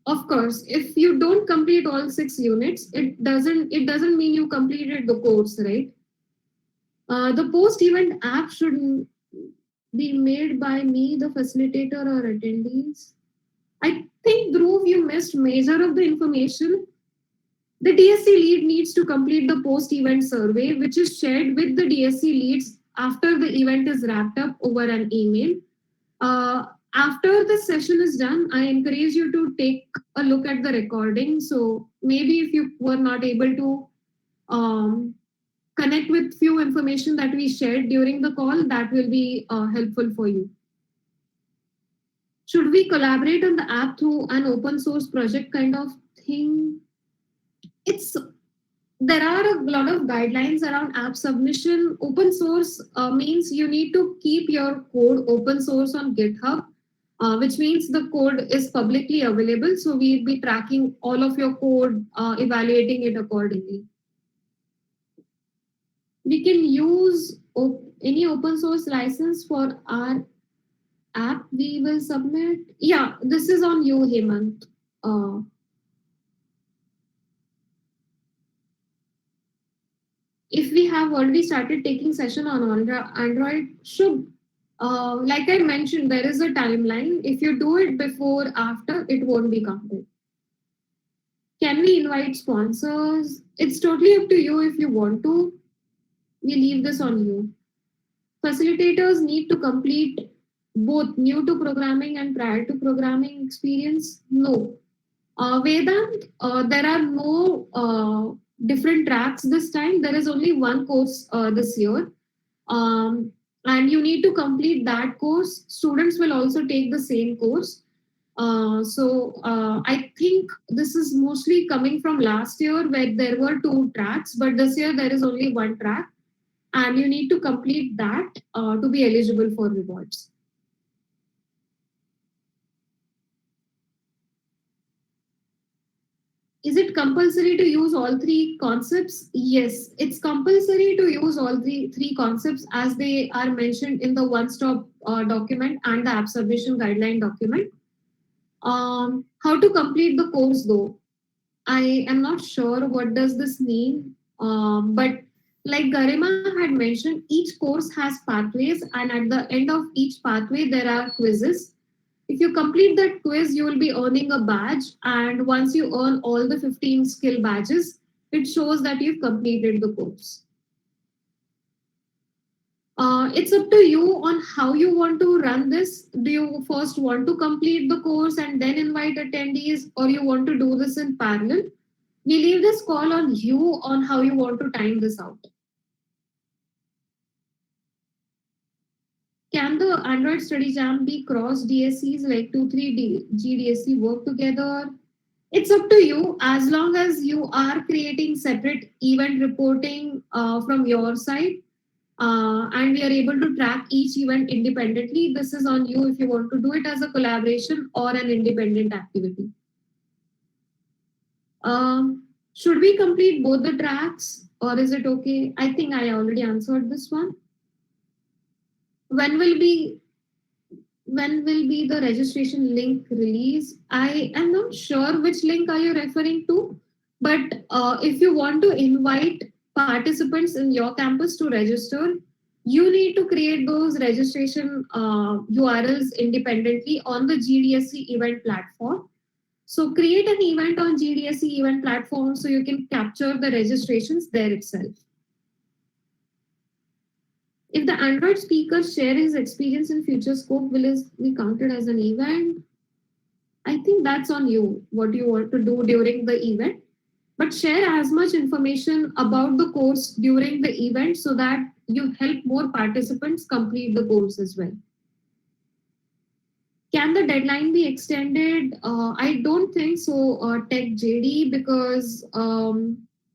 Of course, if you don't complete all 6 units, it doesn't mean you completed the course, right? The post-event app should be made by me, the facilitator, or attendees. I think, Dhruv, you missed major of the information. The DSC lead needs to complete the post-event survey, which is shared with the DSC leads after the event is wrapped up over an email. After the session is done, I encourage you to take a look at the recording. So maybe if you were not able to connect with few information that we shared during the call, that will be helpful for you. Should we collaborate on the app through an open source project kind of thing? There are a lot of guidelines around app submission. Open source means you need to keep your code open source on GitHub, which means the code is publicly available. So we'll be tracking all of your code, evaluating it accordingly. We can use any open source license for our app we will submit. Yeah, this is on you, Hemant. If we have already started taking session on Android, should, like I mentioned, there is a timeline. If you do it before, after, it won't be counted. Can we invite sponsors? It's totally up to you if you want to. We leave this on you. Facilitators need to complete both new to programming and prior to programming experience? No. Vedant, there are no different tracks this time. There is only one course this year. And you need to complete that course. Students will also take the same course. I think this is mostly coming from last year where there were 2 tracks, but this year there is only 1 track. And you need to complete that to be eligible for rewards. Is it compulsory to use all three concepts? Yes, it's compulsory to use all three concepts as they are mentioned in the one-stop document and the app submission guideline document. How to complete the course though? I am not sure what does this mean, but like Garima had mentioned, each course has pathways, and at the end of each pathway, there are quizzes. If you complete that quiz, you will be earning a badge, and once you earn all the 15 skill badges, it shows that you've completed the course. It's up to you on how you want to run this. Do you first want to complete the course and then invite attendees, or you want to do this in parallel? We leave this call on you on how you want to time this out. Can the Android Study Jam be cross DSCs like 2-3 GDSC work together? It's up to you as long as you are creating separate event reporting from your side. And we are able to track each event independently. This is on you if you want to do it as a collaboration or an independent activity. Should we complete both the tracks or is it okay? I think I already answered this one. When will be the registration link release? I am not sure which link are you referring to, but if you want to invite participants in your campus to register, you need to create those registration URLs independently on the GDSC event platform. So create an event on GDSC event platform so you can capture the registrations there itself. If the Android speaker share his experience in future scope, will it be counted as an event? I think that's on you, what you want to do during the event. But share as much information about the course during the event so that you help more participants complete the course as well. Can the deadline be extended? I don't think so, Tech JD, because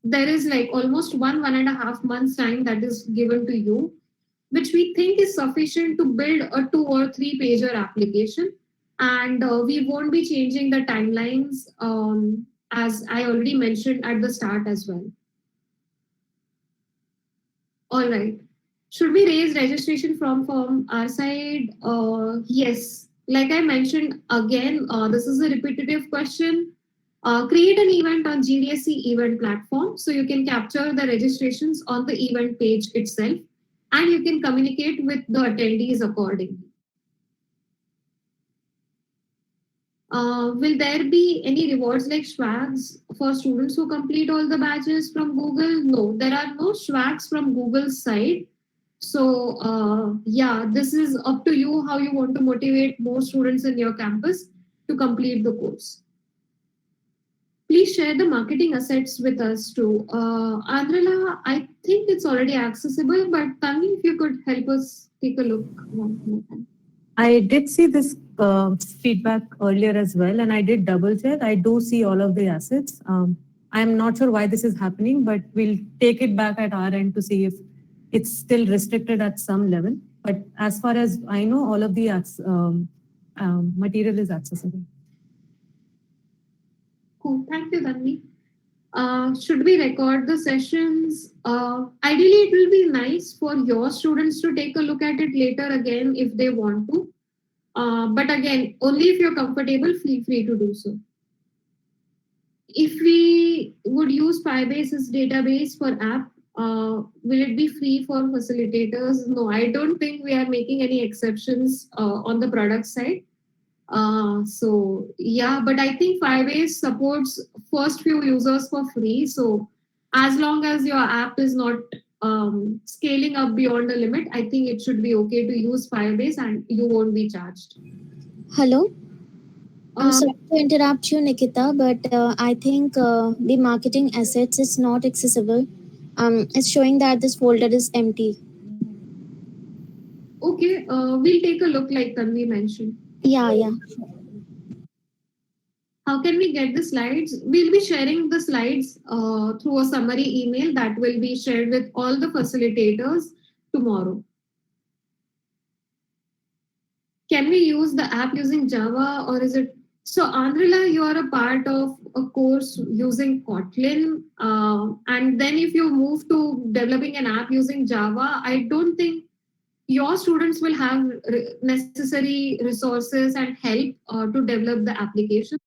there is like almost 1.5 months time that is given to you, which we think is sufficient to build a 2 or 3 pager application. And we won't be changing the timelines as I already mentioned at the start as well. All right. Should we raise registration from our side? Yes. Like I mentioned again, this is a repetitive question. Create an event on GDSC event platform so you can capture the registrations on the event page itself and you can communicate with the attendees accordingly. Will there be any rewards like swags for students who complete all the badges from Google? No, there are no swags from Google's side. So yeah, this is up to you how you want to motivate more students in your campus to complete the course. Please share the marketing assets with us too. Andrila, I think it's already accessible, but Tanvi, if you could help us take a look one more time. I did see this feedback earlier as well, and I did double check. I do see all of the assets. I'm not sure why this is happening, but we'll take it back at our end to see if it's still restricted at some level. But as far as I know, all of the material is accessible. Cool. Thank you, Tanvi. Should we record the sessions? Ideally, it will be nice for your students to take a look at it later again if they want to. But again, only if you're comfortable, feel free to do so. If we would use Firebase as database for app, will it be free for facilitators? No, I don't think we are making any exceptions on the product side. So yeah, but I think Firebase supports first few users for free. So as long as your app is not scaling up beyond the limit, I think it should be okay to use Firebase and you won't be charged. Hello. I'm sorry to interrupt you, Nikita, but I think the marketing assets is not accessible. It's showing that this folder is empty. Okay, we'll take a look like Tanvi mentioned. Yeah. How can we get the slides? We'll be sharing the slides through a summary email that will be shared with all the facilitators tomorrow. Can we use the app using Java or is it? So Andrila, you are a part of a course using Kotlin, and then if you move to developing an app using Java, I don't think your students will have necessary resources and help to develop the application.